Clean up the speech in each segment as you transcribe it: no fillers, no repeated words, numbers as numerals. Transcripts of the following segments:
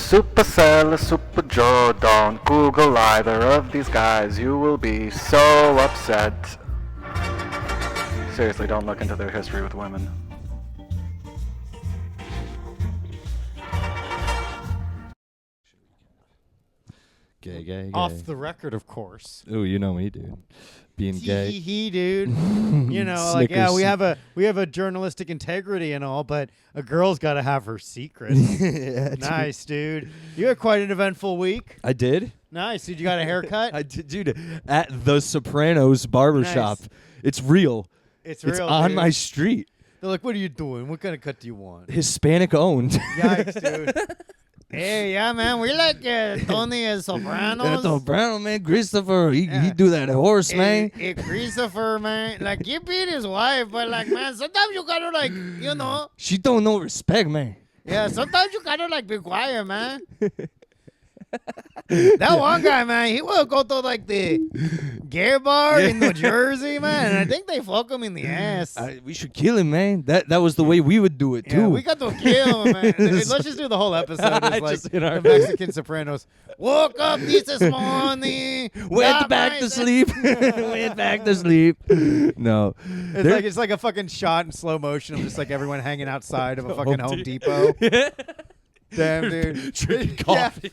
Super Selli, Super Joe. Don't Google either of these guys. You will be so upset. Seriously, don't look into their history with women. Gay. Off the record, of course. Ooh, you know me, dude. Being gay. He, dude. You know, like, yeah, we have a journalistic integrity and all, but a girl's got to have her secrets. Yeah, Nice, dude. You had quite an eventful week. I did. Nice. Did you got a haircut? I did, dude. At the Sopranos barbershop. Nice. It's real. It's real, on dude. my street. They're like, what are you doing? What kind of cut do you want? Hispanic owned. Yikes, dude. Hey, yeah, man. We like Tony and Sopranos. Soprano, man. Christopher, he do that horse, man. Hey, Christopher, man. Like, he beat his wife, but, like, man, sometimes you gotta, like, you know. She don't know respect, man. Yeah, sometimes you gotta, like, be quiet, man. That one guy, man, he will go to, like, the gay bar in New Jersey, man, and I think they fuck him in the ass. We should kill him, man. That was the way we would do it, too. Yeah, we got to kill him, man. Let's just do the whole episode as, like, Just in our- the Mexican Sopranos. Woke up this morning. Went back to sleep. Went back to sleep. No. It's like a fucking shot in slow motion of just, like, everyone hanging outside of a fucking Home Depot. Damn, dude. Drinking coffee.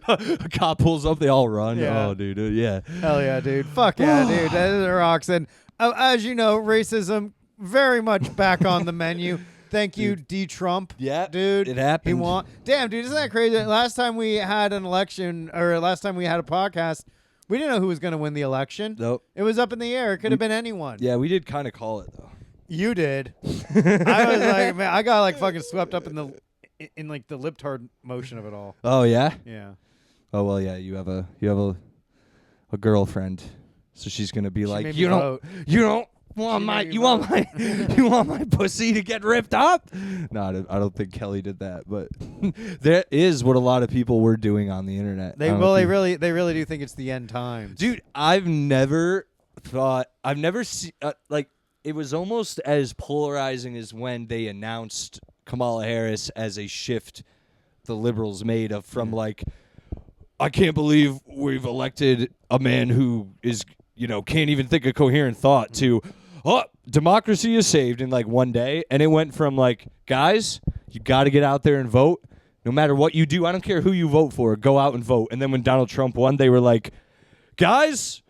A cop pulls up, they all run. Yeah. Oh, dude. Yeah. Hell yeah, dude. Fuck yeah, dude. That rocks. And as you know, racism very much back on the menu. Thank you, D. Trump. Yeah, dude. it happened. He won. Damn, dude, isn't that crazy? Last time we had an election, or last time we had a podcast, we didn't know who was going to win the election. Nope. It was up in the air. It could have been anyone. Yeah, we did kind of call it, though. You did. I was like, man, I got like fucking swept up in like the libtard motion of it all. Oh, yeah? Yeah. Oh, well, yeah, you have a girlfriend. So she's going to be like, made me you vote. don't want you want my pussy to get ripped up? No, I don't think Kelly did that, but that is what a lot of people were doing on the internet. They really do think it's the end times. Dude, I've never seen like it was almost as polarizing as when they announced Kamala Harris as a shift the liberals made from like, I can't believe we've elected a man who is, can't even think a coherent thought to, oh, democracy is saved in like one day. And it went from like, guys, you got to get out there and vote. No matter what you do, I don't care who you vote for, go out and vote. And then when Donald Trump won, they were like, guys,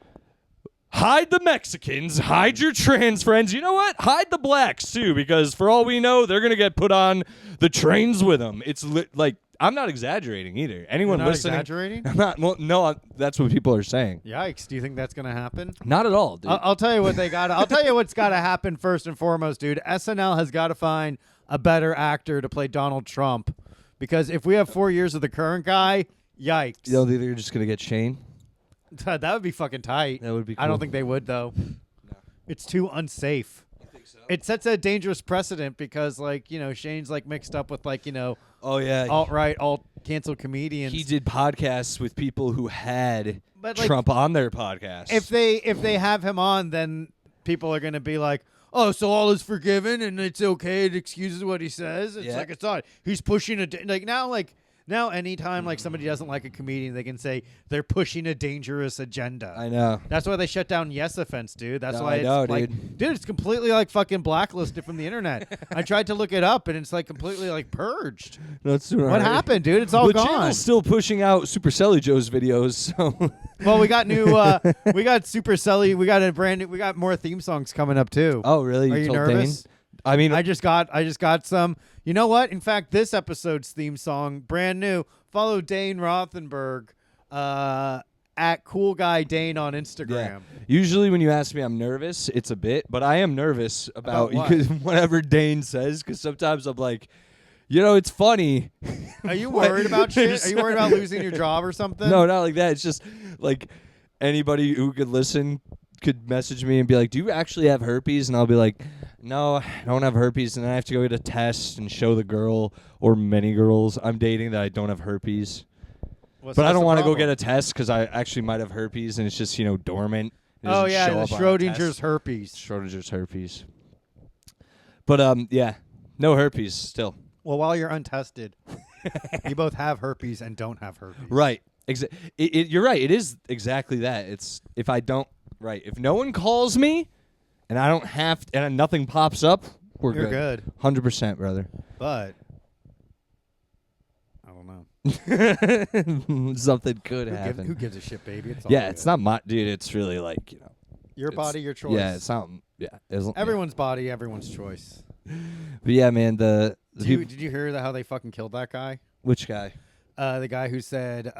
hide the Mexicans, hide your trans friends. You know what? Hide the blacks, too, because for all we know, they're going to get put on the trains with them. It's like, I'm not exagerating either. Anyone You're not listening? exaggerating? I'm not. Well, no, that's what people are saying. Yikes. Do you think that's going to happen? Not at all, dude. I'll tell you what they got. I'll tell you what's got to happen first and foremost, dude. SNL has got to find a better actor to play Donald Trump, because if we have 4 years of the current guy, yikes. You don't think they're just going to get Shane? That would be fucking tight. That would be cool. I don't think they would, though. No. It's too unsafe. You think so? It sets a dangerous precedent because, like, Shane's, like, mixed up with, like, Oh, yeah. alt-right, alt-cancel comedians. He did podcasts with people who had But, like, Trump on their podcast. If they have him on, then people are going to be like, oh, so all is forgiven and it's okay. It excuses what he says. It's like, it's not. He's pushing now anytime like somebody doesn't like a comedian, they can say they're pushing a dangerous agenda. I know. That's why they shut down Yes Offense, dude. That's why it's like, dude. It's completely like fucking blacklisted from the internet. I tried to look it up and it's like completely like purged. What happened, dude? It's all the gone. channel's still pushing out Super Selli Joe's videos. So well, we got new. We got Super Selli. We got more theme songs coming up too. Oh, really? Are you told nervous? Dane? I mean, I just got some. You know what? In fact, this episode's theme song, brand new. Follow Dane Rothenberg at Cool Guy Dane on Instagram. yeah. Usually when you ask me, I'm nervous. It's a bit, but I am nervous about what? whatever Dane says, because sometimes I'm like, it's funny. Are you worried about shit? Are you worried about losing your job or something? No, not like that. It's just like anybody who could listen could message me and be like, do you actually have herpes? And I'll be like, no, I don't have herpes. And then I have to go get a test and show the girl or many girls I'm dating that I don't have herpes. But I don't want to go get a test because I actually might have herpes and it's just, dormant. It Oh, doesn't yeah, show the up on a Schrodinger's test. herpes. Schrodinger's herpes. But, yeah, no herpes still. Well, while you're untested, You both have herpes and don't have herpes. Right. You're right. It is exactly that. It's if I don't. Right. If no one calls me, and I don't have, and nothing pops up, You're good. 100%, brother. But I don't know. Something could happen. Who gives a shit, baby? It's all Yeah, good. it's not my dude. It's really like Your body, your choice. Yeah, it's not. Yeah, Everyone's body, everyone's choice. But yeah, man. The Did you hear how they fucking killed that guy? which guy? The guy who said,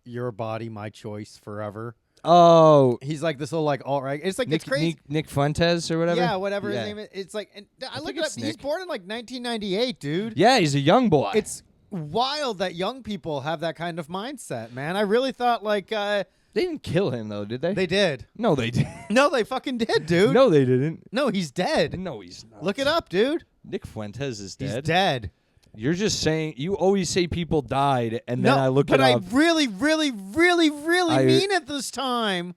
"Your body, my choice, forever." Oh, He's like this little like alt right. It's like Nick, it's crazy. Nick Fuentes or whatever. Yeah, whatever Yeah. his name is. It's like, and I looked think it up. it's He's Nick. born in like 1998, dude. Yeah, he's a young boy. It's wild that young people have that kind of mindset, man. I really thought like they didn't kill him though, did they? they did. No, they did. No, they fucking did, dude. No, they didn't. No, he's dead. No, he's not. Look it up, dude. Nick Fuentes is dead. He's dead. You're just saying. You always say people died, and then No, I look but it up. I really, really, really, really mean it this time.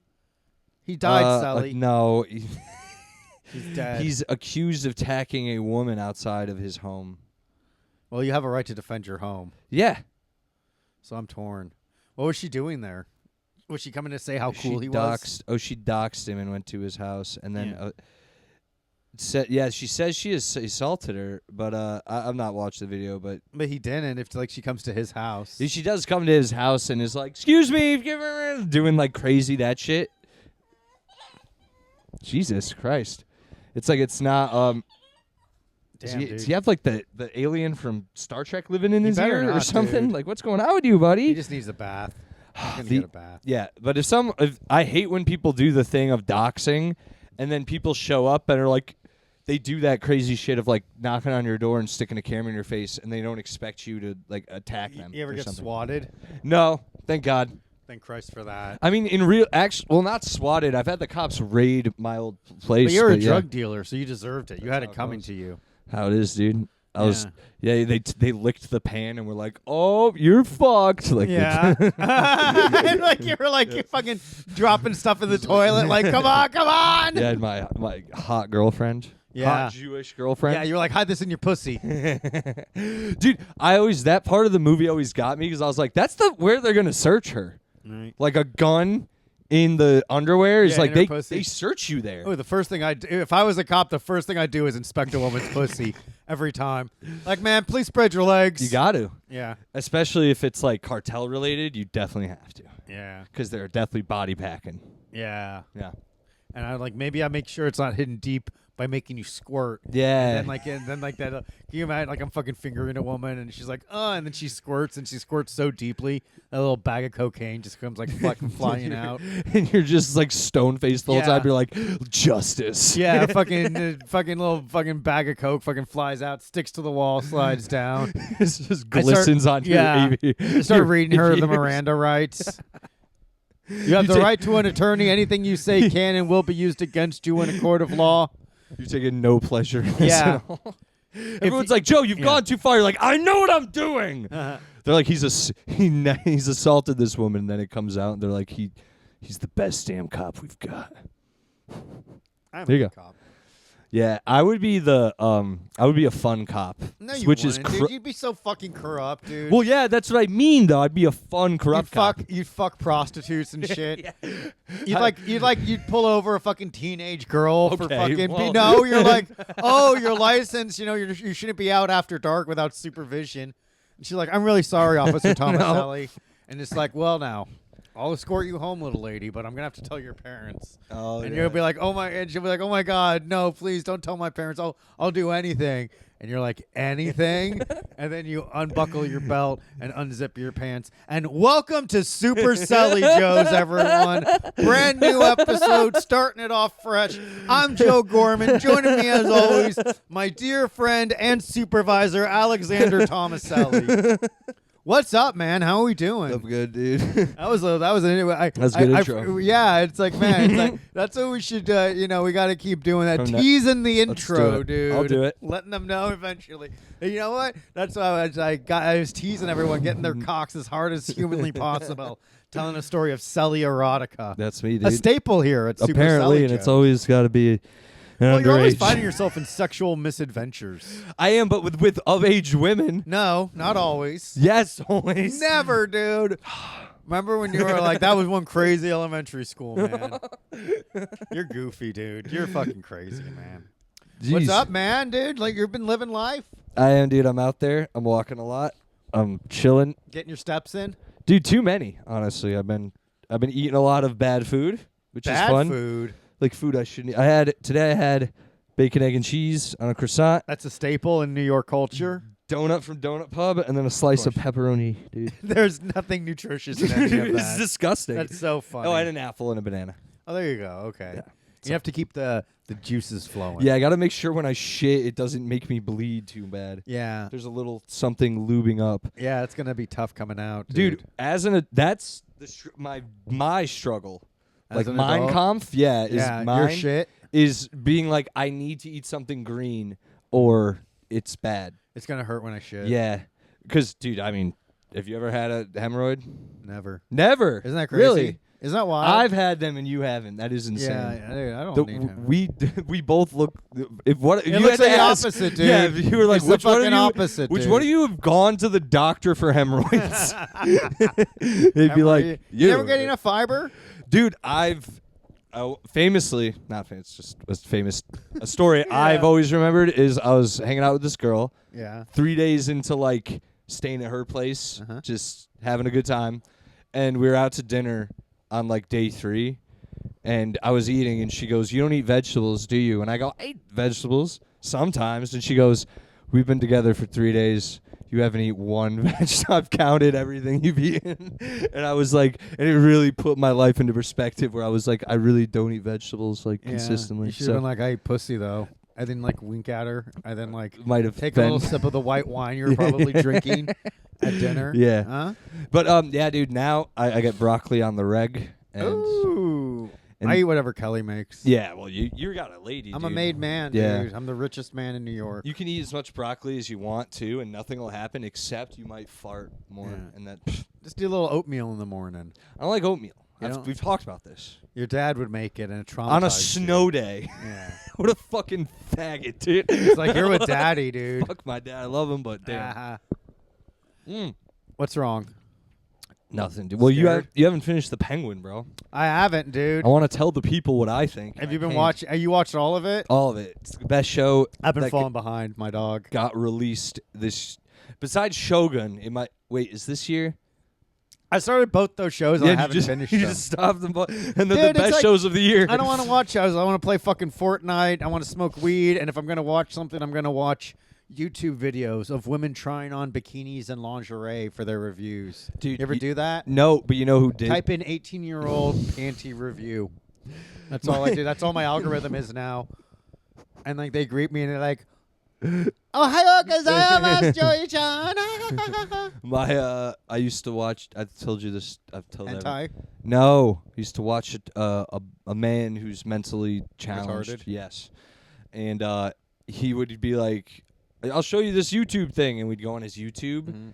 He died, Selli. No, He's dead. he's accused of attacking a woman outside of his home. Well, you have a right to defend your home. Yeah, So I'm torn. What was she doing there? Was she coming to say how cool she he was? she doxed him and went to his house, and then Yeah. she says she has assaulted her, but I've not watched the video, but But he didn't. If like she comes to his house. she does come to his house and is like, "Excuse me," doing like crazy that shit. Jesus Christ. It's like it's not Damn, dude. does he have like the alien from Star Trek living in He his better ear or not, something? dude. Like what's going on with you, buddy? He just needs a bath. He's gonna The- get a bath. Yeah, but if I hate when people do the thing of doxing and then people show up and are like they do that crazy shit of like knocking on your door and sticking a camera in your face and they don't expect you to like attack them. You ever or get something. swatted? No, thank God. Thank Christ for that. I mean, in real, well, not swatted. I've had the cops raid my old place. But you're a yeah. drug dealer, so you deserved it. You had how it it coming goes. to you. How it is, dude. Yeah. They licked the pan and were like, "Oh, you're fucked." Like, Yeah. Like you were like you fucking dropping stuff in the toilet. Like, come on. yeah, and my hot girlfriend. Yeah. Hot Jewish girlfriend. Yeah, you were like, hide this in your pussy. Dude, that part of the movie always got me because I was like, that's where they're gonna search her. Right. Like a gun in the underwear is Yeah, like in her pussy. they search you there. Oh, the first thing I do, if I was a cop, the first thing I'd do is inspect a woman's pussy every time. Like, man, please spread your legs. You got to, Yeah. especially if it's like cartel related. You definitely have to Yeah. because they're definitely body packing. Yeah. Yeah, And I like maybe I make sure it's not hidden deep by making you squirt. yeah. And then like that. Can you imagine? Like I'm fucking fingering a woman, and she's like, and then she squirts so deeply that little bag of cocaine just comes like fucking flying out. and you're just like stone faced the whole Yeah. time. You're like, justice. Yeah, fucking little fucking bag of coke fucking flies out, sticks to the wall, slides down. it just I start- glistens on yeah. your. I start reading her the ears. Miranda rights. You have the take- right to an attorney. Anything you say can and will be used against you in a court of law. You're taking no pleasure in this Yeah. at all. Everyone's like, Joe, you've gone too far. You're like, I know what I'm doing. They're like, he's assaulted this woman. And then it comes out, and they're like, he's the best damn cop we've got. I'm There you a go. cop. Yeah, I would be a fun cop. No, you which wouldn't, is dude. You'd be so fucking corrupt, dude. well, yeah, that's what I mean though. I'd be a fun corrupt cop. You'd fuck prostitutes and shit. You'd pull over a fucking teenage girl for Okay, fucking. well- No, you're like, oh, your license. You know, you shouldn't be out after dark without supervision. And she's like, I'm really sorry, Officer Tomaselli. And it's like, well, now I'll escort you home, little lady, but I'm gonna have to tell your parents. Oh, And yeah. you'll be like, and she'll be like, oh my God, no, please don't tell my parents. I'll do anything. And you're like, anything? And then you unbuckle your belt and unzip your pants. And welcome to Super Selli Joes, everyone. Brand new episode, starting it off fresh. I'm Joe Gorman. Joining me as always, my dear friend and supervisor, Alexander Tomaselli. What's up, man? How are we doing? I'm good, dude. That was an That's a good intro. Yeah, it's like, man, it's like that's what we should. We got to keep doing that. From that- Teasing the Let's do intro, it. dude. I'll do it. Letting them know eventually. And you know what? That's why I was teasing everyone, getting their cocks as hard as humanly possible, telling a story of Selli erotica. That's me, dude. A staple here at Super Apparently, Selli and it's Joes. always got to be Well, you're always underage. finding yourself in sexual misadventures. I am, but with of-age women. No, not always. Yes, always. Never, dude. Remember when you were like, that was one crazy elementary school, man. You're goofy, dude. You're fucking crazy, man. What's Jeez. up, man, dude? Like, you've been living life? I am, dude. I'm out there. I'm walking a lot. I'm chilling. Getting your steps in? Dude, too many, honestly. I've been eating a lot of bad food, which is fun. Bad food. Like food I shouldn't eat. Today I had bacon, egg, and cheese on a croissant, That's a staple in New York culture. donut from Donut Pub, and then a slice of pepperoni, dude. There's nothing nutritious in any of It's that. disgusting. That's so funny. Oh, and an apple and a banana. Oh, there you go. Okay. Yeah. You have to keep the juices flowing. Yeah, I got to make sure when I shit, it doesn't make me bleed too bad. Yeah. There's a little something lubing up. Yeah, it's going to be tough coming out, Dude, that's my struggle. As Like an Mein adult? Kampf, is Yeah, mine. your shit. Is being like, I need to eat something green or it's bad. It's going to hurt when I shit. Yeah. Because, dude, I mean, have you ever had a hemorrhoid? Never. Never. Isn't that crazy? Really? Isn't that wild? I've had them and you haven't. That is insane. Yeah, I don't The- need him. we both look. If what you looks had to like the ask- opposite, dude. Yeah, if you were like, It's the which one of fucking you? opposite, Which dude. one of you have gone to the doctor for hemorrhoids? They'd be like, you ever get enough fiber? dude. Famously, not famous, it's just a famous a story I've always remembered is I was hanging out with this girl. Yeah. 3 days into like staying at her place, just having a good time, and we were out to dinner on like day 3, and I was eating, and she goes, "You don't eat vegetables, do you?" And I go, "I eat vegetables sometimes," and she goes, "We've been together for 3 days. You haven't eaten one vegetable. I've counted everything you've eaten." And I was like, and it really put my life into perspective where I was like, I really don't eat vegetables like consistently. You should have been like, I eat pussy, though. I didn't like wink at her. I then like might have take been. a little sip of the white wine you're probably drinking at dinner. Yeah. Huh? But yeah, dude, now I get broccoli on the reg. And Ooh. and- I eat whatever Kelly makes. yeah, well, you got a lady, I'm dude. a made man, Yeah. dude. I'm the richest man in New York. You can eat as much broccoli as you want to, and nothing will happen except you might fart more. Yeah. And that Just do a little oatmeal in the morning. I don't like oatmeal. You don't? We've talked about this. Your dad would make it, and it traumatized On a you. snow day. Yeah. What a fucking faggot, dude. It's like, you're with daddy, dude. Fuck my dad. I love him, but damn. Uh-huh. Mm. What's wrong? Nothing, dude. Well, Scared? you haven't finished The Penguin, bro. I haven't, dude. I want to tell the people what I think. Have you been watching? Have you watched all of it? All of it. It's the best show. I've been that falling behind, my dog. got released this. Besides Shogun, it might. Wait, is this year? I started both those shows, and I haven't finished you them. just stopped them, and they're Dude, the it's best like- shows of the year. I don't want to watch shows. I want to play fucking Fortnite. I want to smoke weed. And if I'm going to watch something, I'm going to watch YouTube videos of women trying on bikinis and lingerie for their reviews. Dude, you ever do that? No, but you know who did? Type in 18-year-old panty review. That's all I do. That's all my algorithm is now. And like they greet me and they're like, "Oh, hello, Joey-chan." My I used to watch. I've told you this. I've told Hentai? No, I used to watch a man who's mentally challenged. Retarded? Yes, and he would be like, "I'll show you this YouTube thing," and we'd go on his YouTube. Mm-hmm.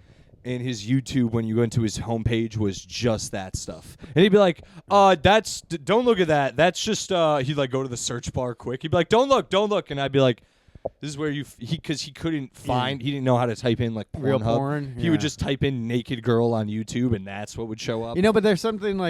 And his YouTube, when you go into his homepage, was just that stuff. And he'd be like, don't look at that. That's just, he'd like go to the search bar quick. He'd be like, don't look. And I'd be like, this is where because he couldn't find, he didn't know how to type in like Real Pornhub. porn? He would Yeah. just type in naked girl on YouTube, and that's what would show up. You know, but there's sometimes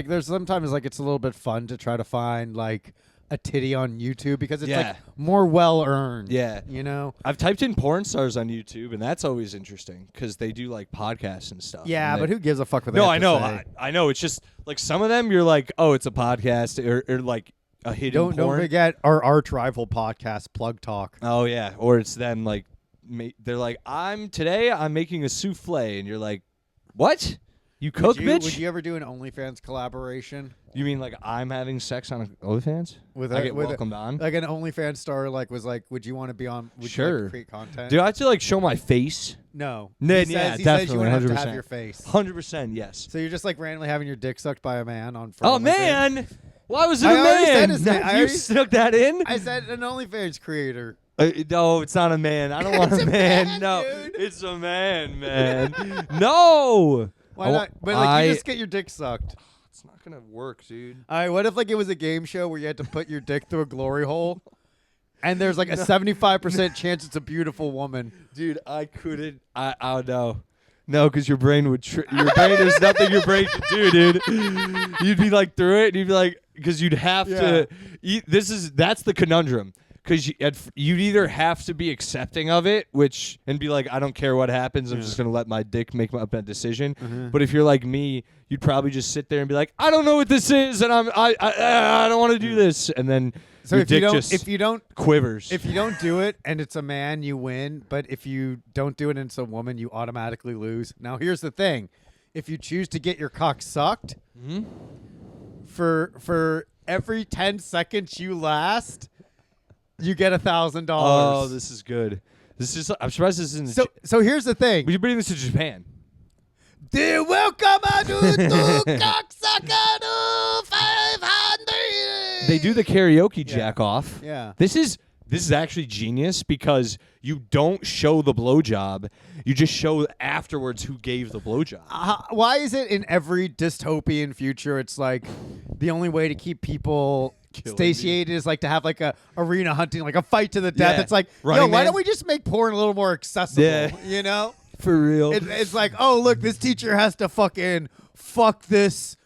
like it's a little bit fun to try to find like a titty on YouTube because it's Yeah. like more well earned. Yeah. You know? I've typed in porn stars on YouTube, and that's always interesting because they do like podcasts and stuff. Yeah, and but they- who gives a fuck what they No, have I to know. say? I know. It's just like some of them you're like, oh, it's a podcast or like a hidden Don't porn. forget our arch rival podcast, Plug Talk. Oh yeah, or it's them like they're like, I'm making a souffle, and you're like, what? You cook, bitch? Would you ever do an OnlyFans collaboration You mean like I'm having sex on OnlyFans? with I a, get with welcomed on. like an OnlyFans star? Like was like, would you want to be on? Would you Sure. like to create content? Do I have to like show my face? No. Yeah, he yeah, says, he definitely, says you wouldn't have to 100%. have your face. 100%, yes. So you're just like randomly having your dick sucked by a man on. for Oh OnlyFans? man, why was it I a already said man? his name. I You already- stuck that in? I said an OnlyFans creator. No, it's not a man. I don't want It's a a man. man, No, dude. it's a man. No. Why I wa- not? But like you I- just get your dick sucked. It's not gonna work, dude. All right. What if like it was a game show where you had to put your dick through a glory hole, And there's like a 75% chance it's a beautiful woman. Dude, I couldn't. I don't know. No, because your brain would. Your brain is nothing your brain could do, dude. You'd be like through it, and you'd be like, because you'd have to. That's the conundrum. Because you'd either have to be accepting of it, and be like, I don't care what happens, I'm just gonna let my dick make up that decision. But if you're like me, you'd probably just sit there and be like, I don't know what this is, and I don't want to do this, and then your dick just quivers. If you don't do it and it's a man, you win. But if you don't do it and it's a woman, you automatically lose. Now here's the thing: if you choose to get your cock sucked, for every 10 seconds you last, you get $1,000. Oh, this is good. I'm surprised this isn't. So here's the thing: we should bring this to Japan. Dear welcome to Cocksucker 500. They do the karaoke jack off. Yeah. This is actually genius because you don't show the blowjob. You just show afterwards who gave the blowjob. Why is it in every dystopian future it's like the only way to keep people satiated is like to have like a arena hunting, like a fight to the death? Yeah. It's like, Running why Man. don't we just make porn a little more accessible? Yeah. You know? For real. It's like, oh, look, this teacher has to fucking fuck this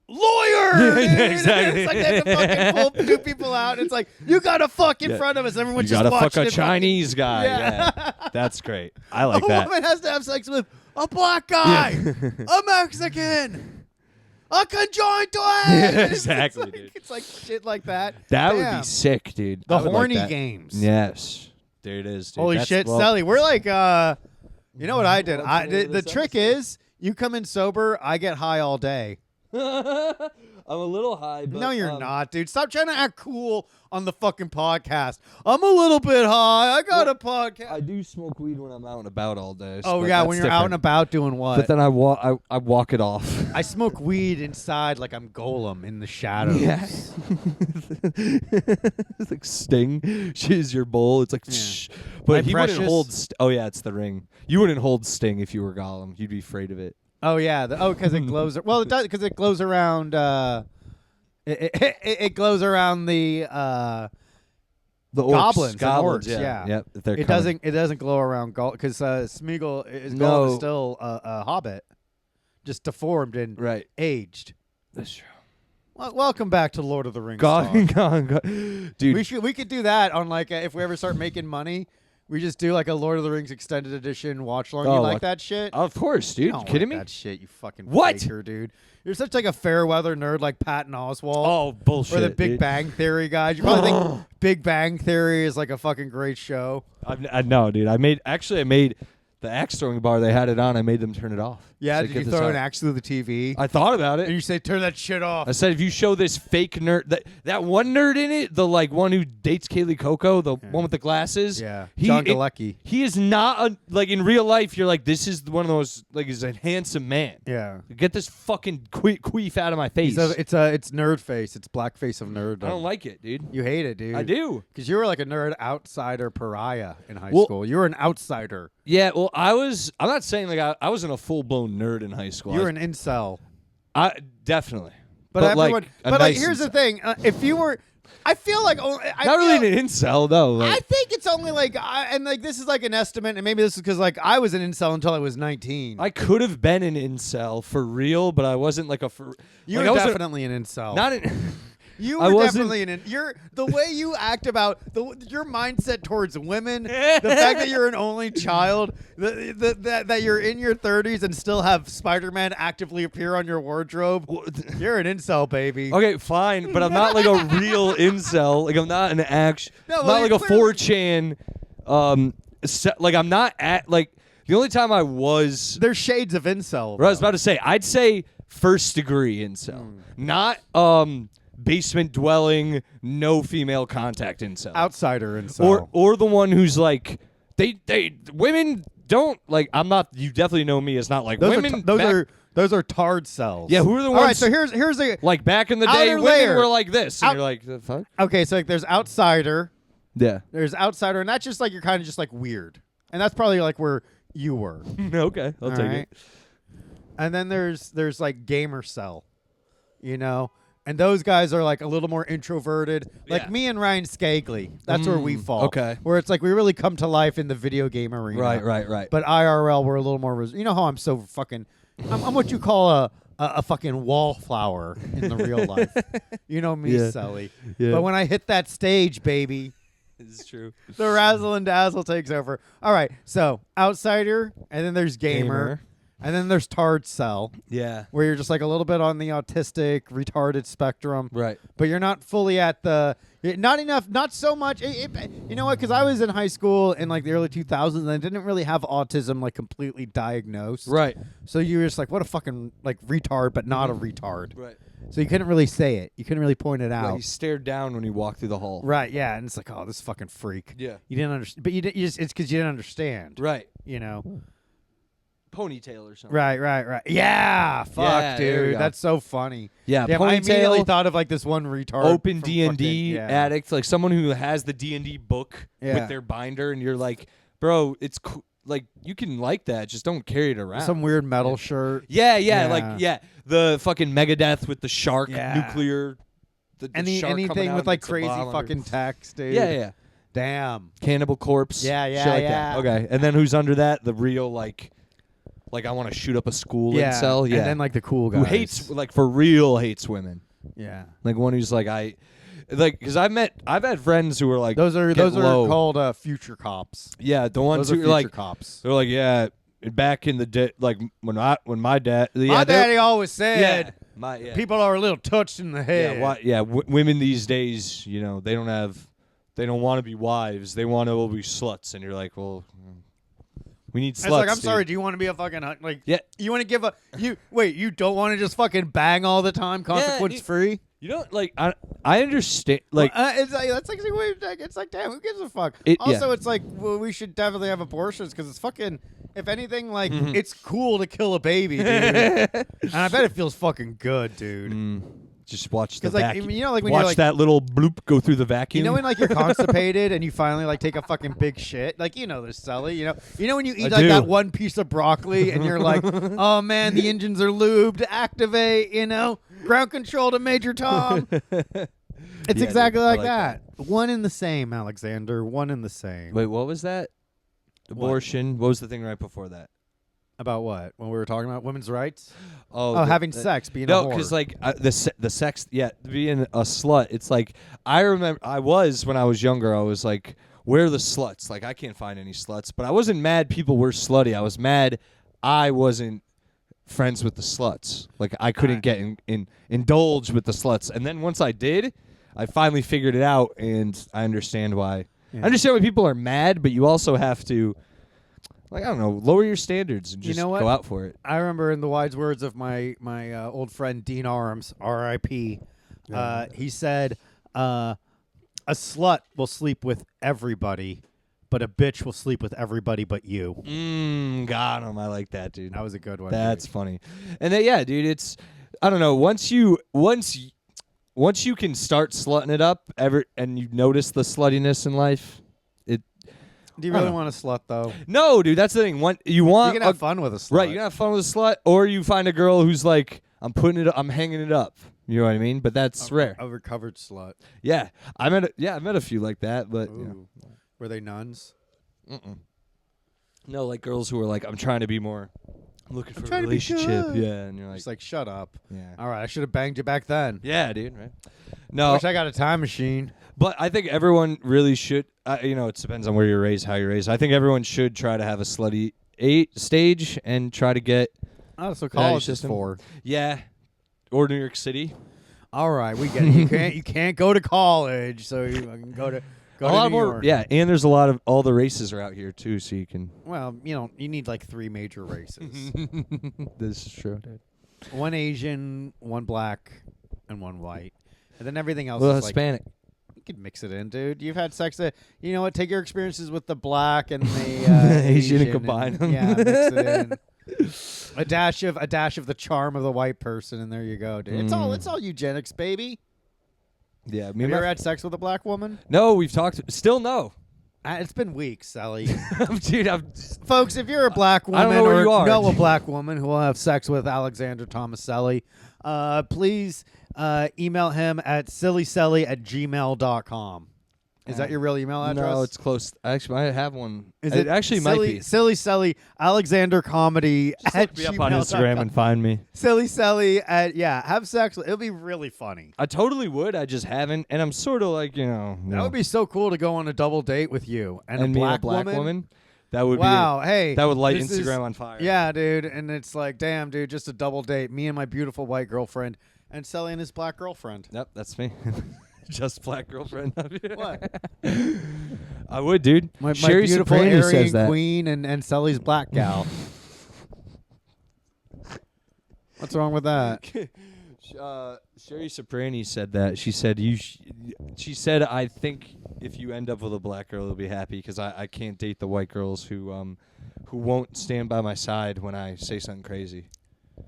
lawyer. Yeah, exactly. It's like they have to fucking pull two people out. It's like, you gotta fuck in front of us. Everyone's You just gotta watching fuck a it Chinese guy. Yeah. Yeah. That's great. I like a that. woman has to have sex with a black guy, a Mexican, a conjoined twin. Yeah, exactly, dude. It's like shit like that. That would Damn. be sick, dude. The I would like horny that. games. Yes. There it is, dude. Holy That's- shit, well, Selli. We're like, you know what I did? Well, The trick is, you come in sober, I get high all day. I'm a little high, but No, you're not, dude. Stop trying to act cool on the fucking podcast. I'm a little bit high. I got a podcast. I do smoke weed when I'm out and about all day. Oh but yeah, that's when you're out and different. about doing what? But then I walk it off. I smoke weed inside like I'm Golem in the shadows. Yeah. It's like Sting. She's your bowl. It's like, shh. But My he precious- wouldn't hold. Oh yeah, it's the ring. You wouldn't hold Sting if you were Gollum. You'd be afraid of it. Oh yeah. Because it glows. Well, it does because it glows around. It glows around the orcs, goblins and goblins, orcs. yeah. Yeah. Yep, they're It coming. doesn't glow around because Smeagol is No. still a hobbit, just deformed and Right. aged. That's true. Well, welcome back to Lord of the Rings. God, talk. dude. We could do that on like if we ever start making money. We just do like a Lord of the Rings extended edition watch along. You Oh, like that shit? Of course, dude. You You don't kidding like me? that shit, you fucking What? faker, dude. You're such like a fair weather nerd like Patton Oswalt. Oh, bullshit. Or the Big dude. Bang Theory guys. You probably think Big Bang Theory is like a fucking great show. No, dude. I made the axe throwing bar. They had it on. I made them turn it off. Yeah, Said, did "Get you this throw out." an axe through the TV? I thought about and it. you say, turn that shit off. I said, if you show this fake nerd, that one nerd in it, the like one who dates Kaylee Coco, the one with the glasses. Yeah, John Galecki. He is not like in real life. You're like, this is one of those like he's a handsome man. Yeah. Get this fucking queef out of my face. It's nerd face. It's black face of nerd. I don't like it, dude. You hate it, dude. I do. Because you were like a nerd outsider pariah in high Well- school. You were an outsider. Yeah, well, I'm not saying like I wasn't a full blown nerd in high school. You were an incel. I definitely. But everyone. like, a but nice here's the incel. thing. If you were, I feel like Not really an incel though. Like, I think it's only like, and like this is like an estimate, and maybe this is because like I was an incel until I was 19. I could have been an incel for real, but I wasn't like a. You like, were I wasn't- definitely an incel. not an. You I were wasn't- definitely you're the way you act about your mindset towards women, the fact that you're an only child, that you're in your 30s and still have Spider-Man actively appear on your wardrobe. You're an incel, baby. Okay, fine, but I'm not like a real incel. Like I'm not an act. No, I'm well, not like a you're 4chan. Like I'm not at like the only time I was. There's shades of incel. What I was about to say, I'd say first degree incel, not basement dwelling, no female contact incel. Outsider incel. Or the one who's like they women don't like. I'm not. You definitely know me as not like those women. those are tard cells. Yeah, who are the All right, ones- so here's the like back in the day, outer women layer. were like this, and Out- you're like, the fuck. okay. So like there's outsider. Yeah. There's outsider, and that's just like you're kind of just like weird, and that's probably like where you were. Okay, I'll take All right. it. And then there's like gamer cell, you know, And those guys are like a little more introverted. Like Yeah. me and Ryan Scagley. That's where we fall. okay. Where it's like we really come to life in the video game arena. Right. But IRL, we're a little more. You know how I'm so fucking. I'm what you call a fucking wallflower in the real life. You know me, Yeah. Selli. Yeah. But when I hit that stage, baby, This is true. the razzle and dazzle takes over. All right, so outsider, and then there's gamer. And then there's tard cell, Yeah. where you're just like a little bit on the autistic, retarded spectrum. Right. But you're not fully at not enough, not so much. You know what? Because I was in high school in like the early 2000s, and I didn't really have autism like completely diagnosed. Right. So you were just like, what a fucking like retard, but not a retard. Right. So you couldn't really say it. You couldn't really point it out. He stared down when he walked through the hall. Right? Yeah, and it's like, oh, this fucking freak. Yeah. You didn't understand, but it's because you didn't understand. Right. You know. Ponytail or something. Right. Yeah, fuck, Yeah, there we dude, go. that's so funny. Yeah. Damn, I immediately Ponytail. thought of like this one retard, Open from D&D fucking- addict, like someone who has the D&D book Yeah. with their binder, and you're like, bro, it's like you can like that, just don't carry it around. Some weird metal shirt. Yeah, the fucking Megadeth with the shark nuclear, the shark coming Anything out with and like it's a crazy bomb under- fucking text, dude. Yeah. Damn. Cannibal Corpse. Yeah, shit like yeah. that. Okay, and then who's under that? The real like I want to shoot up a school Yeah. incel. Yeah, And then like the cool guys who hates like for real hates women. Yeah. Like one who's like because I've had friends who are like Those are get low. called future cops. Yeah, the ones Those are who future are like cops. they're like back in the day, like when my dad My daddy always said yeah. people are a little touched in the head. Women these days, they don't want to be wives, they want to be sluts, and you're like, well, we need sluts. It's like, I'm dude. sorry, do you want to be a fucking like? Yeah. You want to give you don't want to just fucking bang all the time, consequence free? You don't like. I understand. Like, It's like that's like it's like damn, who gives a fuck? It- Also, yeah. it's like we should definitely have abortions because it's fucking. If anything, like it's cool to kill a baby, dude. And I bet it feels fucking good, dude. just watch the 'Cause, like, vacuum. you know, like when watch you're like, that little bloop go through the vacuum. you know when like you're constipated and you finally like take a fucking big shit, like there's Selli, you know when you eat I like do. that one piece of broccoli and you're like, oh man, the engines are lubed, activate, ground control to Major Tom. It's Yeah, exactly dude, I like like that. One in the same, Alexander. One in the same. Wait, what was that? Abortion. What was the thing right before that? About what? When we were talking about women's rights? Oh, Having sex, being a no, whore. because like the sex, being a slut. It's like I remember when I was younger. I was like, where are the sluts? Like I can't find any sluts. But I wasn't mad people were slutty. I was mad I wasn't friends with the sluts. Like I couldn't get indulge with the sluts. And then once I did, I finally figured it out, and I understand why. Yeah. I understand why people are mad, but you also have to, like, I don't know, lower your standards and just know what? go out for it. I remember in the wise words of my old friend Dean Arms, R.I.P. He said, "A slut will sleep with everybody, but a bitch will sleep with everybody but you." Got him. I like that, dude. That was a good one. That's dude. funny. And then, yeah, dude, it's, I don't know, once you can start slutting it up and you notice the sluttiness in life, Do you really want a slut though? no, dude, that's the thing. You You can have fun with a slut, right? You can have fun with a slut, or you find a girl who's like, I'm hanging it up. You know what I mean? But that's rare. A recovered slut. Yeah, I met a few like that, but Ooh. Were they nuns? no, like girls who are like, I'm trying to be more. I'm looking for a trying to be relationship. good. Yeah, and you're like, Just like, shut up. yeah, All right, I should have banged you back then. yeah, dude, right? No, Wish I got a time machine. but I think everyone really should. It depends on where you're raised, how you're raised. I think everyone should try to have a slutty stage and try to get. Oh, so Yeah, college is system. for. Yeah, or New York City. All right, we get it. You can't go to college, so you can go to A lot New more, York. yeah, and there's a lot of all the races are out here too, so you can. Well, you need like 3 major races: This is true, dude. one Asian, one black, and one white, and then everything else Well, is like Hispanic. you can mix it in, dude. You've had sex. You know what? Take your experiences with the black and the Asian and and combine 'em. Yeah, mix it in. A dash of the charm of the white person, and there you go, dude. It's all eugenics, baby. Yeah, Have you ever had sex with a black woman? no, we've talked. Still no, It's been weeks, Selli. dude. Folks, if you're a black woman I don't know where or you are. know a black woman who will have sex with Alexander Tomaselli, please email him at sillyselli@gmail.com. Is that your real email address? No, it's close. Actually, I have one. Is it actually might be. Silly Selli Alexander Comedy at Look me up on Instagram and find me. Silly Selli at have sex. It'll be really funny. I totally would. I just haven't, and I'm sort of like That would be so cool to go on a double date with you and a me black, and a black woman. That would wow. be. Hey, that would light this Instagram is- on fire. Yeah, dude. And it's like, damn, dude, just a double date. Me and my beautiful white girlfriend, and Selli and his black girlfriend. Yep, that's me. Just black girlfriend. What? I would, dude. My Sherry beautiful Soprani says Aryan that. queen and Selli's black gal. What's wrong with that? Sherry Soprani said that. She said she said I think if you end up with a black girl, you'll be happy because I can't date the white girls who won't stand by my side when I say something crazy.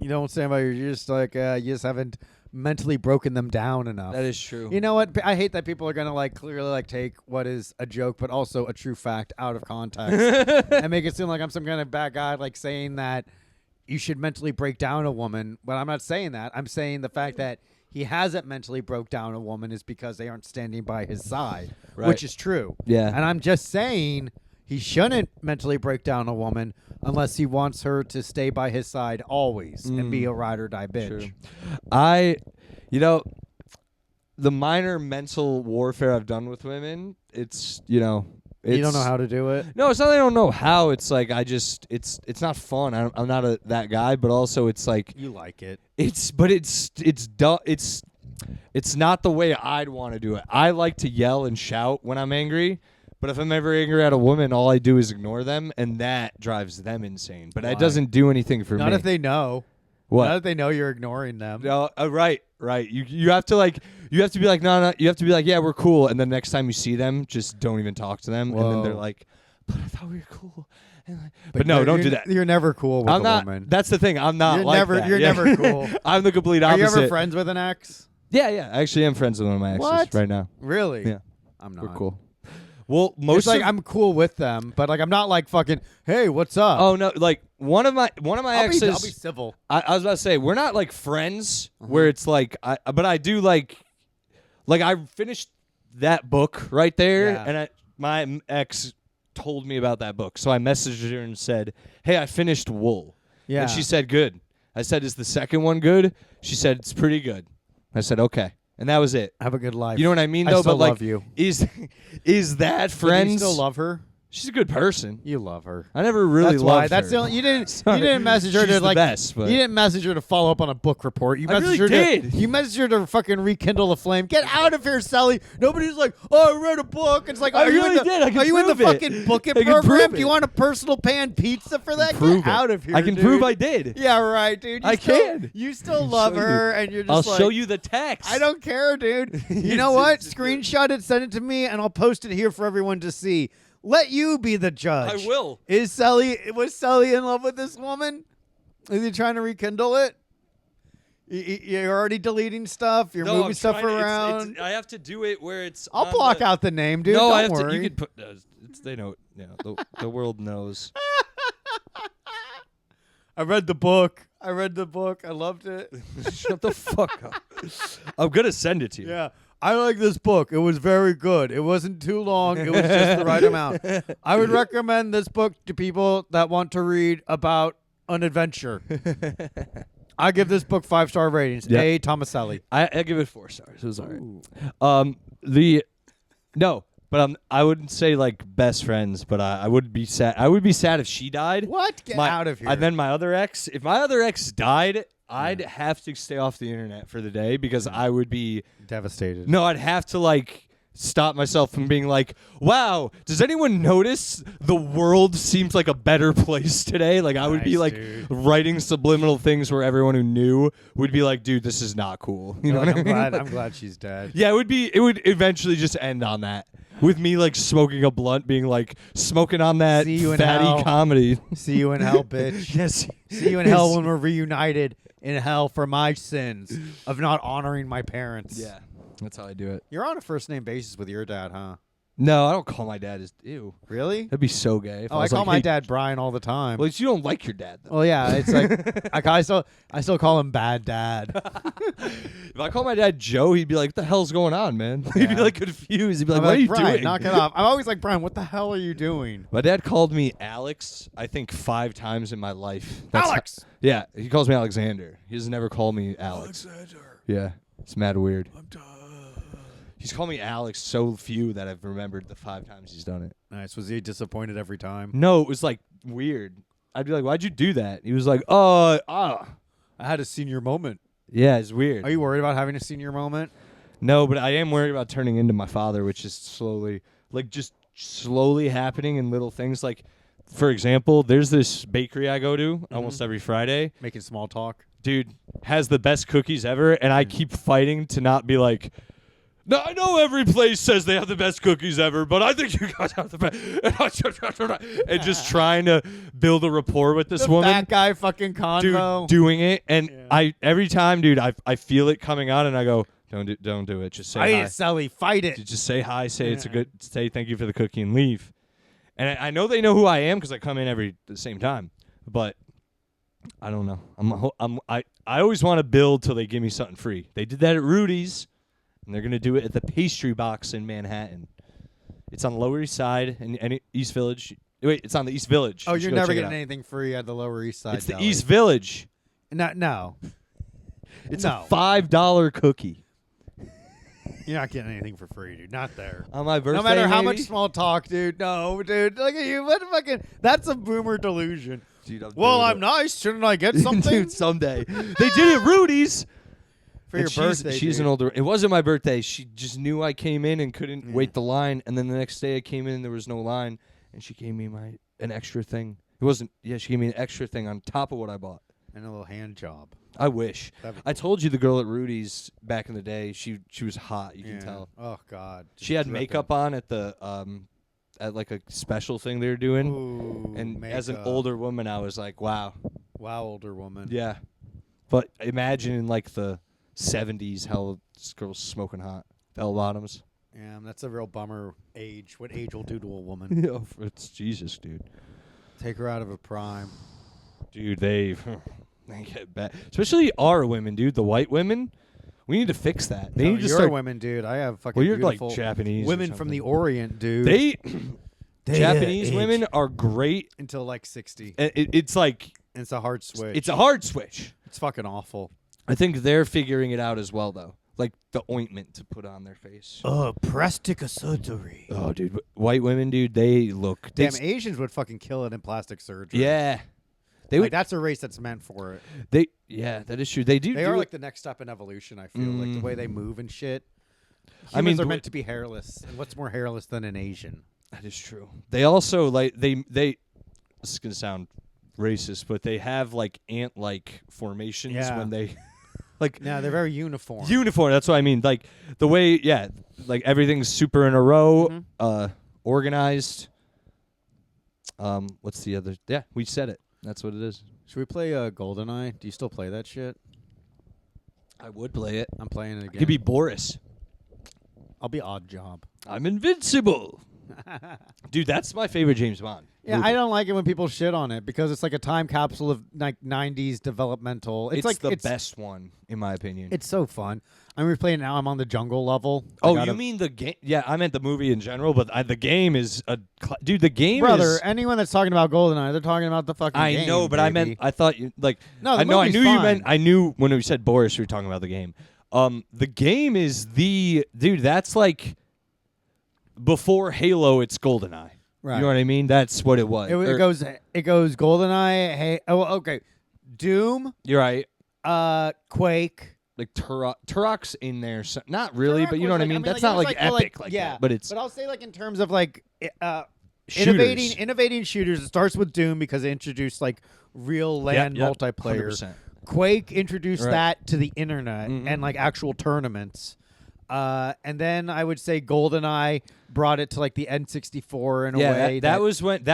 You don't stand by. You're just like you just haven't mentally broken them down enough. That is true. You know what? I hate that people are gonna like clearly like take what is a joke but also a true fact out of context and make it seem like I'm some kind of bad guy, like saying that you should mentally break down a woman. But I'm not saying that. I'm saying the fact that he hasn't mentally broke down a woman is because they aren't standing by his side, Right. which is true. Yeah. And I'm just saying he shouldn't mentally break down a woman unless he wants her to stay by his side always and be a ride or die bitch. True. The minor mental warfare I've done with women, it's You don't know how to do it. No, it's not that I don't know how. It's like it's not fun. I'm not that guy, but also it's like You like it. it's not the way I'd want to do it. I like to yell and shout when I'm angry, but if I'm ever angry at a woman, all I do is ignore them, and that drives them insane. But Why? it doesn't do anything for Not me. if they know. What? Not if they know you're ignoring them. No, right. You have to be like no. You have to be like, yeah, we're cool. And then next time you see them, just don't even talk to them. And then they're Whoa. like, but I thought we were cool. And like, but no, don't do that. You're never cool with I'm a not. woman. That's the thing. I'm not You're like never- that. you're Yeah. never cool. I'm the complete Are opposite. you ever friends with an ex? Yeah. I actually am friends with one of my exes What? right now. Really? Yeah, I'm not. we're cool. Well, It's most like of, I'm cool with them, but like I'm not like fucking. Hey, what's up? Oh no, like one of my exes. I'll be civil. I was about to say we're not like friends where it's like but I do like I finished that book right there Yeah. and my ex told me about that book, so I messaged her and said, hey, I finished Wool. Yeah. And she said good. I said, is the second one good? She said it's pretty good. I said okay, and that was it. Have a good life. You know what I mean I though? still but like love you. is that Do friends? you still love her? She's a good person. You love her. I never really That's loved why. That's her. the only, you didn't. Sorry. You didn't message her She's to the like. best, but- You didn't message her to follow up on a book report. You I messaged really her did. You messaged her to fucking rekindle a flame. Get out of here, Selli. Nobody's like, oh, I read a book. It's like, I are you really in the, did. I can Are you in the prove it. fucking book it I can program? prove Do you it. want a personal pan pizza for that? Prove Get it. out of here. I can dude. prove I did. Yeah, right, dude. You I still, can. You still love show you. her, and you're just I'll like, show you the text. I don't care, dude. You know what? Screenshot it, send it to me, and I'll post it here for everyone to see. Let you be the judge. I will. Was Selli in love with this woman? Is he trying to rekindle it? You're already deleting stuff. You're No, moving I'm stuff trying to- around. I have to do it where it's. I'll on block the- out the name, dude. No, Don't I have worry. to. You could put. They know. Yeah, the world knows. I read the book. I loved it. Shut the fuck up. I'm gonna send it to you. Yeah. I like this book. It was very good. It wasn't too long. It was just the right amount. I would recommend this book to people that want to read about an adventure. I give this book 5-star ratings. Yeah. A. Tomaselli. I give it 4 stars. It was alright. But I wouldn't say like best friends. But I would be sad. I would be sad if she died. What? Get out of here. And then my other ex. If my other ex died, I'd have to stay off the internet for the day because I would be devastated. No, I'd have to like stop myself from being like, wow, does anyone notice the world seems like a better place today? Like I would be Nice, like dude. writing subliminal things where everyone who knew would be like, dude, this is not cool. You know what I mean? I'm glad she's dead. Yeah, it would eventually just end on that. With me like smoking a blunt, being like smoking on that See you in fatty hell. comedy. See you in hell, bitch. Yes. See you in hell when we're reunited in hell for my sins of not honoring my parents. Yeah, that's how I do it. You're on a first name basis with your dad, huh? No, I don't call my dad. Ew. Really? That'd be so gay. If Oh, I was call like, my hey, dad Brian all the time. Well, you don't like your dad though. Well, yeah, it's like I still call him Bad Dad. If I call my dad Joe, he'd be like, "What the hell's going on, man?" He'd be Yeah. like confused. He'd be like, I'm "What are you Brian, doing?" knock it off. I'm always like, Brian, what the hell are you doing? My dad called me Alex, I think 5 times in my life. Alex! Yeah, he calls me Alexander. He has never called me Alex. Alexander. Yeah, it's mad weird. I'm done. He's called me Alex so few that I've remembered the 5 times he's done it. Nice. Was he disappointed every time? No, it was like weird. I'd be like, "Why'd you do that?" He was like, I had a senior moment. Yeah, it's weird. Are you worried about having a senior moment? No, but I am worried about turning into my father, which is just slowly happening in little things. Like, for example, there's this bakery I go to almost every Friday. Making small talk. Dude, has the best cookies ever, and I keep fighting to not be like, "No, I know every place says they have the best cookies ever, but I think you guys have the best." And just trying to build a rapport with this woman. That guy fucking convo. Dude, doing it, and Yeah. every time, dude, I feel it coming on, and I go, don't do it. Just say Fight hi. it, Selli. Fight it. Just say hi. Say say thank you for the cookie and leave. And I know they know who I am because I come in at the same time. But I don't know. I always want to build till they give me something free. They did that at Rudy's, and they're gonna do it at the Pastry Box in Manhattan. It's on the Lower East Side and East Village. Wait, it's on the East Village. Oh, You should you're go never check it getting out. anything free at the Lower East Side. It's the Deli. East Village. No. It's No. a $5 cookie. You're not getting anything for free, dude. Not there. On my birthday, No matter how much maybe? small talk, dude. No, dude. Look at you. What fucking? That's a boomer delusion. Dude, I'm Well, doing I'm it. nice. Shouldn't I get something Dude, someday. They did it at Rudy's. for your birthday? She's dude. an older. It wasn't my birthday. She just knew I came in and couldn't wait the line. And then the next day I came in and there was no line. And she gave me an extra thing. It wasn't. Yeah, she gave me an extra thing on top of what I bought. and a little hand job. I wish. That'd be I told you the girl at Rudy's back in the day. She was hot. You can tell. Oh God. She had makeup on at the at like a special thing they were doing. Ooh, And as an makeup. older woman, I was like, wow. Wow, older woman. Yeah. But imagine in like the 70s how this girl's smoking hot. Bell bottoms. Yeah, that's a real bummer. Age. What age will do to a woman? Yeah, it's Jesus, dude. Take her out of a prime. Dude, they get bad. Especially our women, dude. The white women. We need to fix that. They No, need to you're start. women, dude. I have fucking Well, you're like beautiful Japanese. or women from the something. Orient, dude. They They, Japanese age women are great. until like 60. It's like And it's a hard switch. it's a hard switch. It's fucking awful. I think they're figuring it out as well, though. Like the ointment to put on their face. Oh, plastic surgery. Oh, dude, white women, dude, they look. Damn, Asians would fucking kill it in plastic surgery. Yeah, they Like, would. that's a race that's meant for it. Yeah, that is true. They do. They do are it- like the next step in evolution, I feel. Like the way they move and shit. I mean, Humans are the meant to be hairless. And what's more hairless than an Asian? That is true. They also like they. This is gonna sound racist, but they have like ant-like formations Yeah. when they like Yeah, they're very uniform. uniform. That's what I mean. Like the way, yeah, like everything's super in a row, Mhm. organized. What's the other? Yeah, we said it. That's what it is. Should we play GoldenEye? Do you still play that shit? I would play it. I'm playing it I again. could be Boris. I'll be Odd Job. I'm invincible. Dude, that's my favorite James Bond. Yeah, movie. I don't like it when people shit on it because it's like a time capsule of like 90s developmental. It's like the best one, in my opinion. It's so fun. I'm replaying now. I'm on the jungle level. Oh, you mean the game? Yeah, I meant the movie in general, but the game is dude. The game brother? is. Anyone that's talking about GoldenEye, they're talking about the fucking. I game, know, but baby. I thought you like. No, the I know. I movie's knew you fine. meant. I knew when we said Boris, we were talking about the game. The game is the dude. That's like before Halo. It's GoldenEye. Right. You know what I mean? That's what it was. It goes GoldenEye. Hey, oh, okay. Doom. You're right. Quake. Like Turok's in there. So, not really, Turok but you know was what I mean. That's it not was like well, epic like yeah, that. But it's But I'll say like in terms of like shooters. innovating shooters. It starts with Doom because it introduced like real land Yep, multiplayer. 100%. Quake introduced Right. that to the internet Mhm. and like actual tournaments. And then I would say GoldenEye brought it to like the N64 in a way. that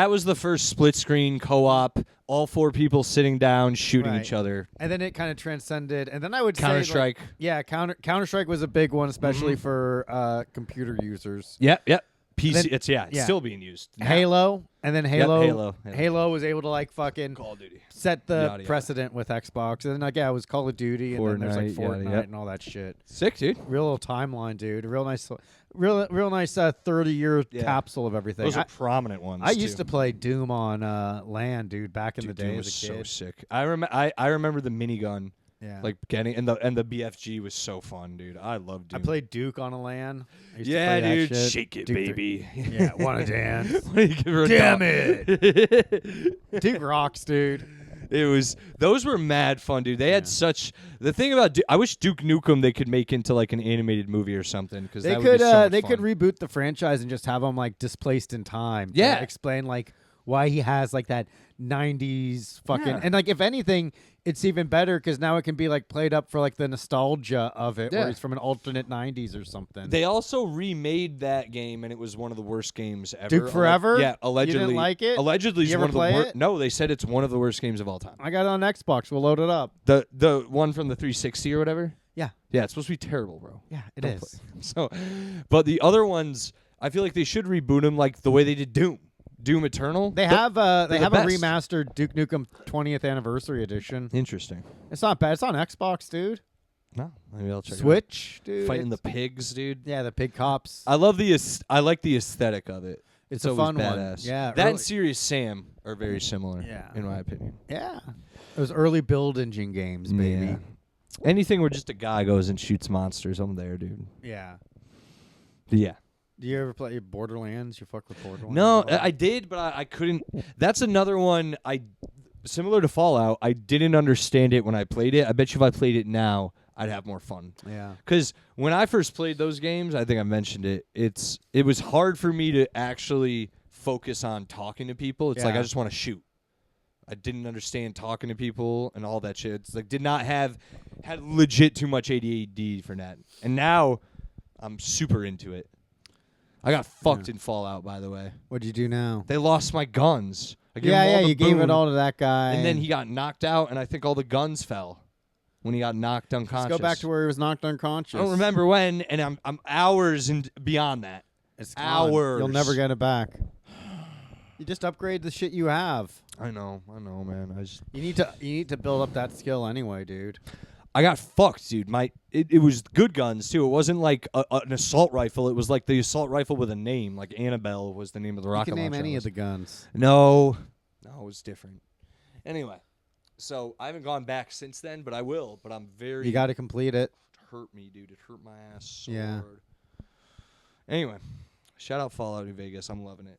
was the first split screen co-op. All 4 people sitting down shooting Right. each other. And then it kind of transcended. And then I would Counter say Strike. Counter Strike was a big one, especially for computer users. Yep. PC. Then- It's still being used. Now. Halo, and then Halo. Halo. Halo was able to like fucking Call of Duty. set the Yada, yada. precedent with Xbox, and then like it was Call of Duty, and then there's like Fortnite, yada, Fortnite yep. and all that shit. Sick, dude. Real little timeline, dude. Real nice 30-year Yeah. capsule of everything. Those are prominent ones. I used too. to play Doom on LAN, dude, back in the day Doom as was a so kid. sick. I remember the minigun, Yeah, like getting and the BFG was so fun, dude. I loved Doom. I played Duke on a LAN. I used to Yeah, play that dude. shit. Shake it, Duke baby. Yeah, wanna dance? Damn it. Duke rocks, dude. It was those were mad fun, dude. They had such the thing about I wish Duke Nukem they could make into like an animated movie or something because They would could be so much they fun. could reboot the franchise and just have him like displaced in time. to Yeah. explain like why he has like that 90s fucking Yeah. and like if anything, it's even better because now it can be like played up for like the nostalgia of it, Yeah. where he's from an alternate 90s or something. They also remade that game and it was one of the worst games ever. Duke Forever? Yeah, allegedly. You didn't like it? Allegedly, You it's ever one of the play worst. it? No, they said it's one of the worst games of all time. I got it on Xbox. We'll load it up. The one from the 360 or whatever. Yeah. Yeah, it's supposed to be terrible, bro. Yeah, it Don't is. play. So, but the other ones, I feel like they should reboot them like the way they did Doom. Doom Eternal. They have they're they the have a best. remastered Duke Nukem 20th anniversary edition. Interesting. It's not bad. It's on Xbox, dude. No, maybe I'll check Switch, it dude. out. Fighting the It's- pigs, dude. yeah, the pig cops. I like the aesthetic of it. It's It's a always fun one. badass. Yeah, that early- and Serious Sam are very similar. Yeah. in my opinion. Yeah. Those early build engine games, baby. Yeah. Anything where just a guy goes and shoots monsters, I'm there, dude. Yeah. Yeah. Do you ever play Borderlands? You fuck with Borderlands? No, at all? I did, but I couldn't. That's another one. Similar to Fallout, I didn't understand it when I played it. I bet you if I played it now, I'd have more fun. Yeah. Because when I first played those games, I think I mentioned it. It was hard for me to actually focus on talking to people. It's like Yeah. I just want to shoot. I didn't understand talking to people and all that shit. It's like had legit too much ADHD for that. And now I'm super into it. I got fucked in Fallout, by the way. What'd you do now? They lost my guns. I gave Yeah, him all yeah. the You gave it boon, all to that guy. and then he got knocked out, and I think all the guns fell when he got knocked unconscious. Let's go back to where he was knocked unconscious. I don't remember when, and I'm hours and beyond that. It's gone. hours. You'll never get it back. You just upgrade the shit you have. I know, man. You need to build up that skill anyway, dude. I got fucked, dude. It was good guns too. It wasn't like an assault rifle. It was like the assault rifle with a name. Like Annabelle was the name of the You rocket can name launcher. any of the guns. No, it was different. Anyway, so I haven't gone back since then, but I will. But I'm very. You got to complete it. It hurt me, dude. It hurt my ass so Yeah. hard. Anyway, shout out Fallout New Vegas. I'm loving it.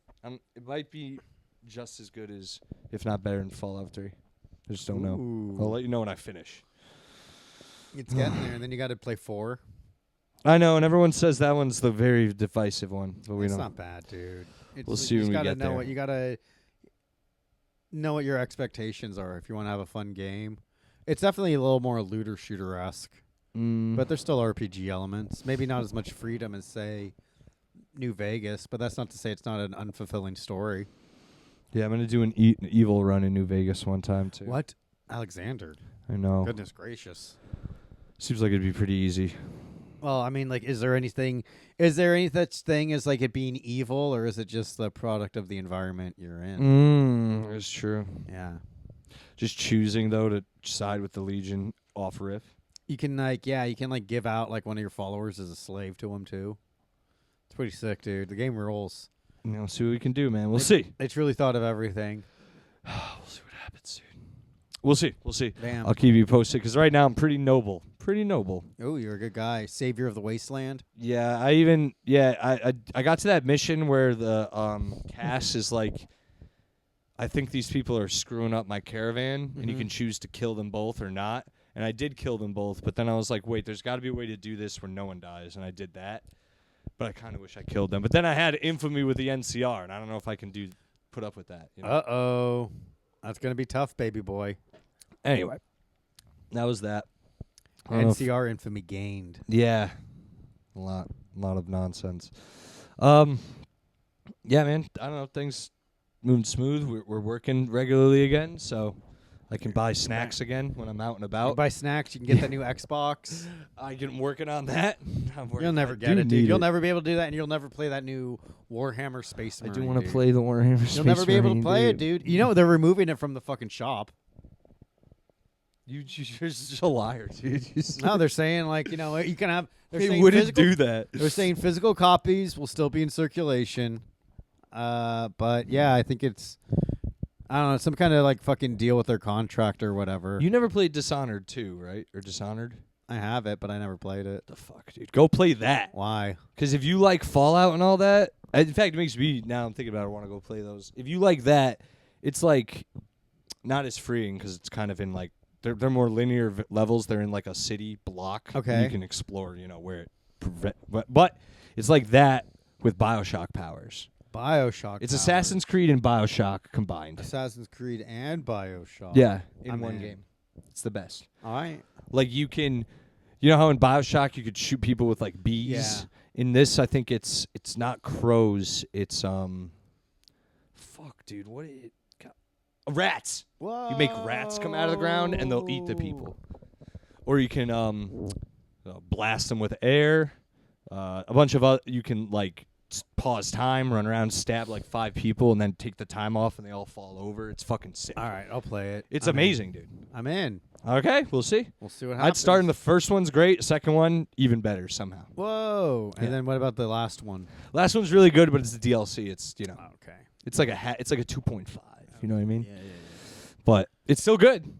It might be just as good as, if not better, than Fallout 3. I just don't know. Ooh. I'll let you know when I finish. It's getting there, and then you got to play 4. I know, and everyone says that one's the very divisive one, but we It's don't. not bad, dude. We'll see when we get there. You gotta know what your expectations are if you want to have a fun game. It's definitely a little more looter shooter esque, but there's still RPG elements. Maybe not as much freedom as say New Vegas, but that's not to say it's not an unfulfilling story. Yeah, I'm gonna do an evil run in New Vegas one time too. What, Alexander? I know. Goodness gracious. Seems like it'd be pretty easy. Well, I mean, like, is there any such thing as like it being evil, or is it just the product of the environment you're in? That's true. Yeah. Just choosing though to side with the Legion off riff. You can give out like one of your followers as a slave to them too. It's pretty sick, dude. The game rules. You know, see what we can do, man. We'll see. They truly thought of everything. We'll see what happens, dude. We'll see. Damn. I'll keep you posted because right now I'm pretty noble. Oh, you're a good guy. Savior of the wasteland. Yeah, I got to that mission where the Cass is like, I think these people are screwing up my caravan, and you can choose to kill them both or not. And I did kill them both, but then I was like, wait, there's got to be a way to do this where no one dies, and I did that. But I kind of wish I killed them. But then I had infamy with the NCR, and I don't know if I can put up with that. You know? Uh-oh. That's going to be tough, baby boy. Anyway, that was that. I don't know if- NCR infamy gained. Yeah, a lot of nonsense. Yeah, man. I don't know. Things moving smooth. We're working regularly again, so I can buy snacks again when I'm out and You about. buy snacks, you can get that new Xbox. I'm working on that. You'll never get it, dude. You'll never be able to do that, and you'll never play that new Warhammer Space Marine. I do want to dude. play the Warhammer Space You'll never be able to Marine, play it, dude. You know they're removing it from the fucking shop. You're just a liar, dude. No, they're saying like you know you can have. They wouldn't do that. They're saying physical copies will still be in circulation, but yeah, I think it's I don't know some kind of like fucking deal with their contract or whatever. You never played Dishonored 2, right? Or Dishonored? I have it, but I never played it. The fuck, dude? Go play that. Why? Because if you like Fallout and all that, in fact, it makes me now I'm thinking about it. I want to go play those. If you like that, it's like not as freeing because it's kind of in like. They're more linear levels. They're in like a city block. Okay. And you can explore, where it but it's like that with BioShock powers. BioShock. It's powers. Assassin's Creed and BioShock combined. Assassin's Creed and BioShock. Yeah, in I'm one in. game. It's the best. All right. Like you can how in BioShock you could shoot people with like bees? Yeah. In this I think it's not crows, it's fuck dude, rats. Whoa. You make rats come out of the ground and they'll eat the people. Or you can blast them with air. A bunch of other, you can like pause time, run around, stab like 5 people, and then take the time off, and they all fall over. It's fucking sick. All right, I'll play it. It's I'm amazing, in. dude. I'm in. Okay, we'll see. We'll see what happens. I'd start in the first one's great. Second one, even better somehow. Whoa. And Yeah. then what about the last one? Last one's really good, but it's the DLC. It's Okay. it's like it's like a 2.5. You know what I mean? Yeah. But it's still good.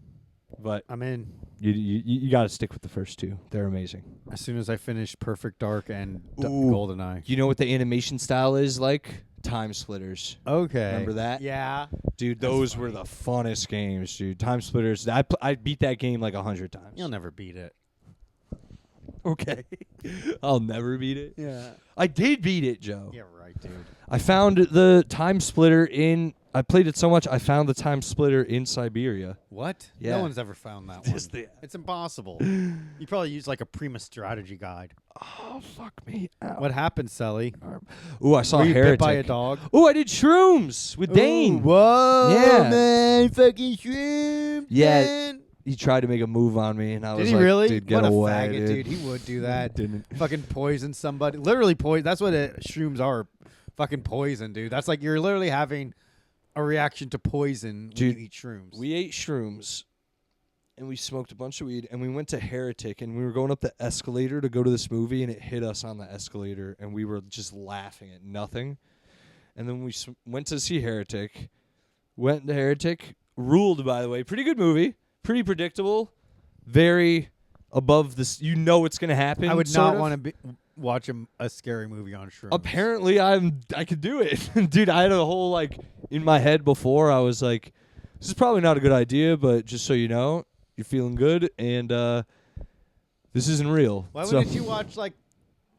But I'm in. you got to stick with the first 2. They're amazing. As soon as I finish Perfect Dark and Ooh. GoldenEye. You know what the animation style is like? Time Splitters. Okay. Remember that? Yeah. Dude, those were the funnest games, dude. Time Splitters. I beat that game like 100 times. You'll never beat it. Okay. I'll never beat it. Yeah. I did beat it, Joe. Yeah, right, dude. I found the Time Splitter I played it so much, I found the Time Splitter in Siberia. What? Yeah. No one's ever found that one. Just the- It's impossible. You probably use like a Prima strategy guide. Oh, fuck me out. What happened, Selly? Ooh, I saw Were a you bit heretic. by a dog? Ooh, I did shrooms with Dane. Ooh, whoa, Yeah. man. Fucking shrimp, Yeah. man. He tried to make a move on me, and I Did was he like, really? dude, get what away, a faggot, dude. He would do that. Didn't. Fucking poison somebody. Literally poison. That's what shrooms are. Fucking poison, dude. That's like you're literally having a reaction to poison Dude, when you eat shrooms. We ate shrooms, and we smoked a bunch of weed, and we went to Heretic, and we were going up the escalator to go to this movie, and it hit us on the escalator, and we were just laughing at nothing. And then we went to see Heretic, went to Heretic, ruled, by the way. Pretty good movie, pretty predictable, very above this. You know it's going to happen. I would sort not of. want to watch a scary movie on shrooms. Apparently, I could do it. Dude, I had a whole, like, in my head before, I was like, this is probably not a good idea, but just so you know, you're feeling good, and this isn't real. Why So wouldn't you watch like?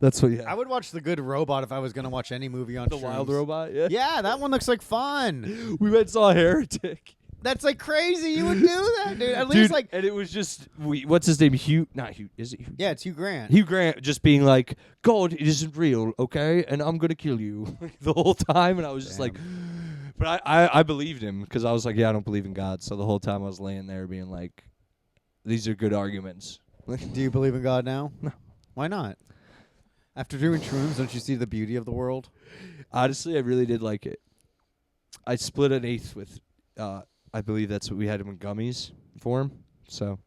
that's what. Yeah. I would watch The Good Robot if I was gonna watch any movie on The shrooms. Wild Robot. Yeah. Yeah, that one looks like fun. We went and saw Heretic. That's like crazy. You would do that, dude. At Dude, least like, and it was just what's his name? Hugh? Not Hugh. Is it Hugh? yeah, it's Hugh Grant. Hugh Grant just being like, God, it isn't real, okay, and I'm gonna kill you the whole time, and I was just like. But I believed him because I was like, yeah, I don't believe in God. So the whole time I was laying there being like, these are good arguments. Do you believe in God now? No. Why not? After doing shrooms, don't you see the beauty of the world? Honestly, I really did like it. I split an eighth with, I believe that's what we had him in gummies for him. So,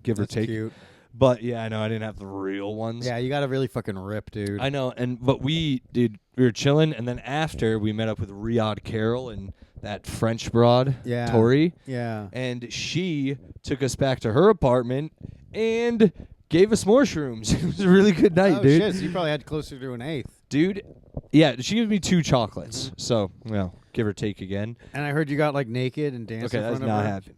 give or That's take. Cute. But yeah, I know I didn't have the real ones. Yeah, you gotta really fucking rip, dude. I know, but we were chilling, and then after we met up with Riyadh Carroll and that French broad, Yeah. Tori, Yeah. and she took us back to her apartment and gave us more shrooms. It was a really good night, Oh dude. shit! So you probably had closer to an eighth. Dude, yeah, she gave me 2 chocolates, so give or take again. And I heard you got like naked and danced Okay, in that's front not of her. happening.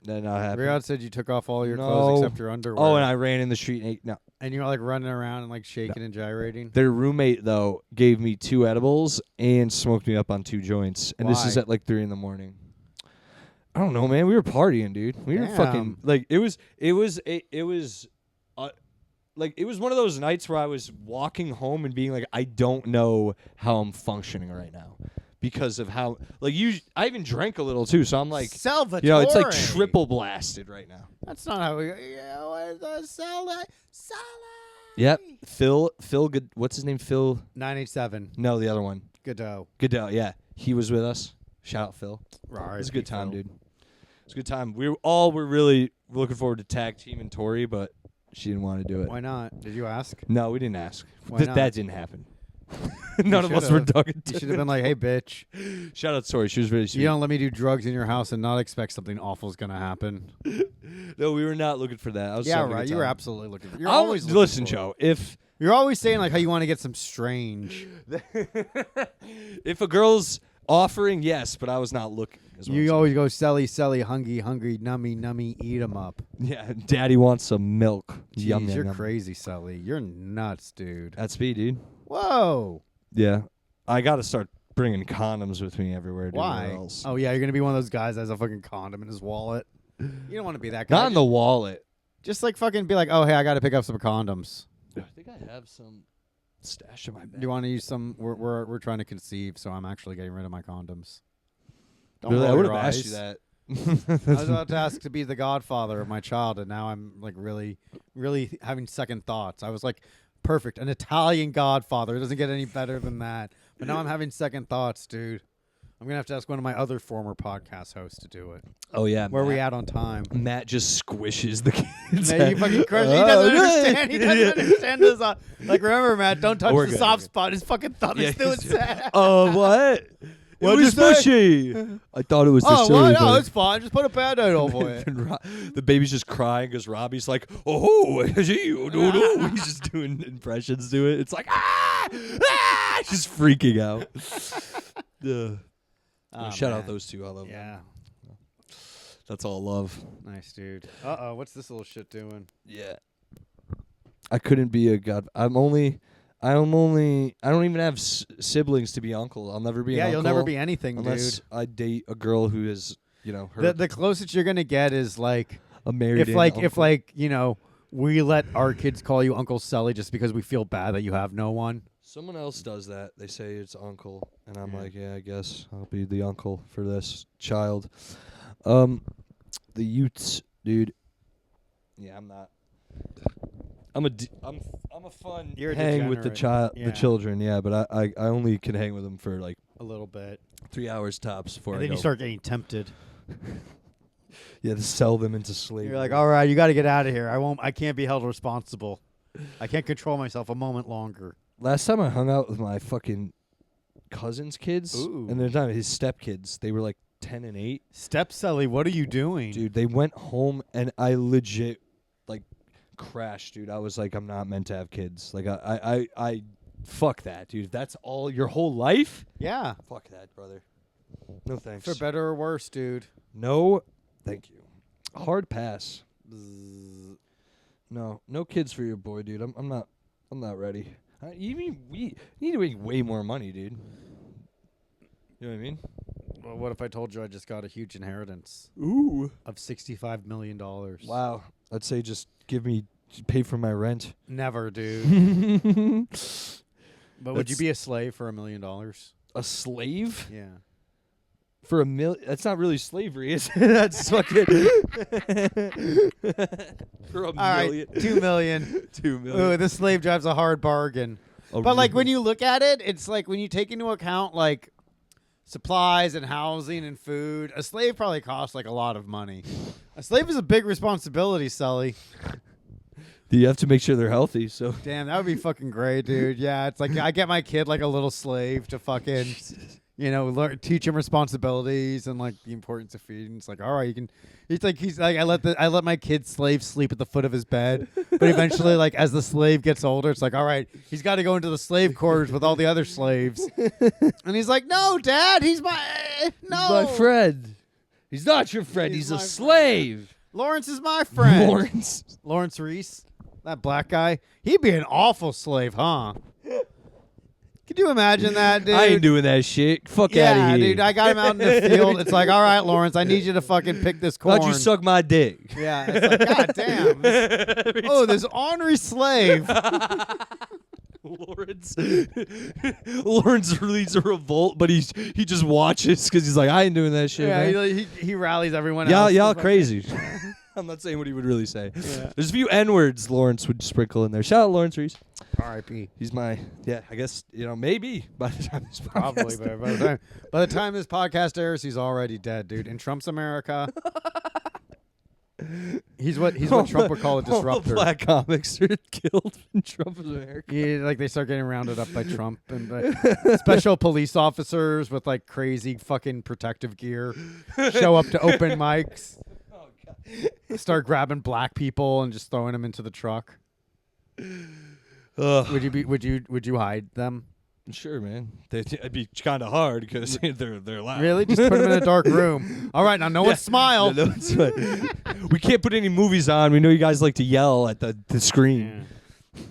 That not happening. Riyadh said you took off all your No. clothes except your underwear. Oh, and I ran in the street and ate. No. And you were like running around and like shaking and gyrating. Their roommate, though, gave me 2 edibles and smoked me up on 2 joints. And this is Why? at like 3 a.m. I don't know, man. We were partying, dude. We were fucking like it was one of those nights where I was walking home and being like, I don't know how I'm functioning right now. because of how I even drank a little too, so I'm like, Salvatore. it's like triple blasted right now. That's not how we. Selli. Yep. Phil. Good. What's his name? Phil. 987. No, the other one. Godot. Yeah, he was with us. Shout out Phil. It was a good time, dude. It was a good time. We were really looking forward to tag team and Tori, but she didn't want to do it. Why not? Did you ask? No, we didn't ask. Why not? That didn't happen. None of us were talking to You should have been like, hey, bitch. Shout out to Tori. She was really sweet. You don't let me do drugs in your house and not expect something awful is going to happen. No, we were not looking for that. I was Yeah, right. You were absolutely looking for it. You're always looking for Joe. You're always saying like how you want to get some strange. If a girl's offering, yes, but I was not looking. You always go Selli, hungry, nummy, eat 'em up. Yeah, Daddy wants some milk. Jeez, Yum, you're yum. crazy, Selli. You're nuts, dude. That's me, dude. Whoa. Yeah, I got to start bringing condoms with me everywhere. Dude, Why? or else. Oh yeah, you're gonna be one of those guys that has a fucking condom in his wallet. You don't want to be that guy. Not in the wallet. Just like fucking be like, oh hey, I got to pick up some condoms. I think I have some stash in my bag. Do you want to use some? We're trying to conceive, so I'm actually getting rid of my condoms. Don't Really, I roll would your have asked eyes. you that. I was about to ask to be the godfather of my child, and now I'm like really having second thoughts. I was like, perfect, an Italian godfather. It doesn't get any better than that. But now I'm having second thoughts, dude. I'm gonna have to ask one of my other former podcast hosts to do it. Oh yeah, Where are we at on time? Matt just squishes the kids. Man, you fucking crush. He doesn't understand. He doesn't understand his. Like, remember, Matt, don't touch We're the good, soft we're good. spot. His fucking thumb is still sad. Oh, what? What'd It was you say? smushy. I thought it was the Oh, silly well, no, bit. it's fine. Just put a Band-Aid over it. The baby's just crying because Robbie's like, oh, he's just doing impressions to it. It's like, just freaking out. Oh, Shout out man. those two. I love them. Yeah. That's all love. Nice, dude. What's this little shit doing? Yeah. I couldn't be a god. I don't even have siblings to be uncle. I'll never be an Yeah, uncle. you'll never be anything, unless dude. I date a girl who is, her The closest you're gonna get is like a married if we let our kids call you Uncle Selli just because we feel bad that you have no one. Someone else does that. They say it's uncle, and I'm like, yeah, I guess I'll be the uncle for this child. The Utes, dude. Yeah, I'm not. I'm a fun You're a hang with the degenerate. the children, yeah, but I only can hang with them for like A little bit. 3 hours tops before And I then go. you start getting tempted. Yeah, to sell them into slavery. You're like, all right, you got to get out of here. I can't be held responsible. I can't control myself a moment longer. Last time I hung out with my fucking cousin's kids, Ooh. and they're not his stepkids. They were like 10 and 8. Step Selli, what are you doing? Dude, they went home, and I legit, like, crashed, dude. I was like, I'm not meant to have kids. Like, I fuck that, dude. If that's all your whole life? Yeah. Fuck that, brother. No thanks. For better or worse, dude. No, thank you. Hard pass. No kids for your boy, dude. I'm not ready. We need to make way more money, dude. You know what I mean? Well, what if I told you I just got a huge inheritance Ooh. of $65 million? Wow. I'd say just pay for my rent. Never, dude. But would you That's- be a slave for $1 million? A slave? Yeah. For $1 million? That's not really slavery, is it? That's fucking... For $1 All right, million. $2 million. $2 million. Ooh, this slave drive's a hard bargain. But like when you look at it, it's like when you take into account like supplies and housing and food, a slave probably costs like a lot of money. A slave is a big responsibility, Selli. You have to make sure they're healthy, so... Damn, that would be fucking great, dude. Yeah, it's like I get my kid like a little slave to fucking, teach him responsibilities and like the importance of feeding. It's like, all right, you can. It's like I let my kid slave sleep at the foot of his bed, but eventually, like as the slave gets older, it's like, all right, he's got to go into the slave quarters with all the other slaves, and he's like, no, Dad, he's my My friend. He's not your friend. He's He's a my slave. Lawrence is my friend. Lawrence. Reese, that black guy, he'd be an awful slave, huh? Could you imagine that, dude? I ain't doing that shit. Fuck out of Yeah, here. dude, I got him out in the field. It's like, all right, Lawrence, I need you to fucking pick this corn. Why'd you suck my dick? Yeah, it's like, God damn. Oh, this ornery slave. Lawrence Lawrence leads a revolt, but he just watches because he's like, I ain't doing that shit. Yeah, man. he rallies everyone else. Y'all crazy. I'm not saying what he would really say. Yeah. There's a few N-words Lawrence would sprinkle in there. Shout out Lawrence Reese. R.I.P. He's my, I guess, maybe by the time this Probably, podcast by the time this podcast airs, he's already dead, dude. In Trump's America, he's what Trump would call a All the disruptor. black comics are killed in Trump's America. Yeah, like they start getting rounded up by Trump and by special police officers with like crazy fucking protective gear show up to open mics. Oh, God. Start grabbing black people and just throwing them into the truck. Ugh. Would you hide them? Sure, man. It'd be kind of hard because they're loud. Really? Just put them in a dark room. All right, now no one smile. Yeah, we can't put any movies on. We know you guys like to yell at the screen. Yeah.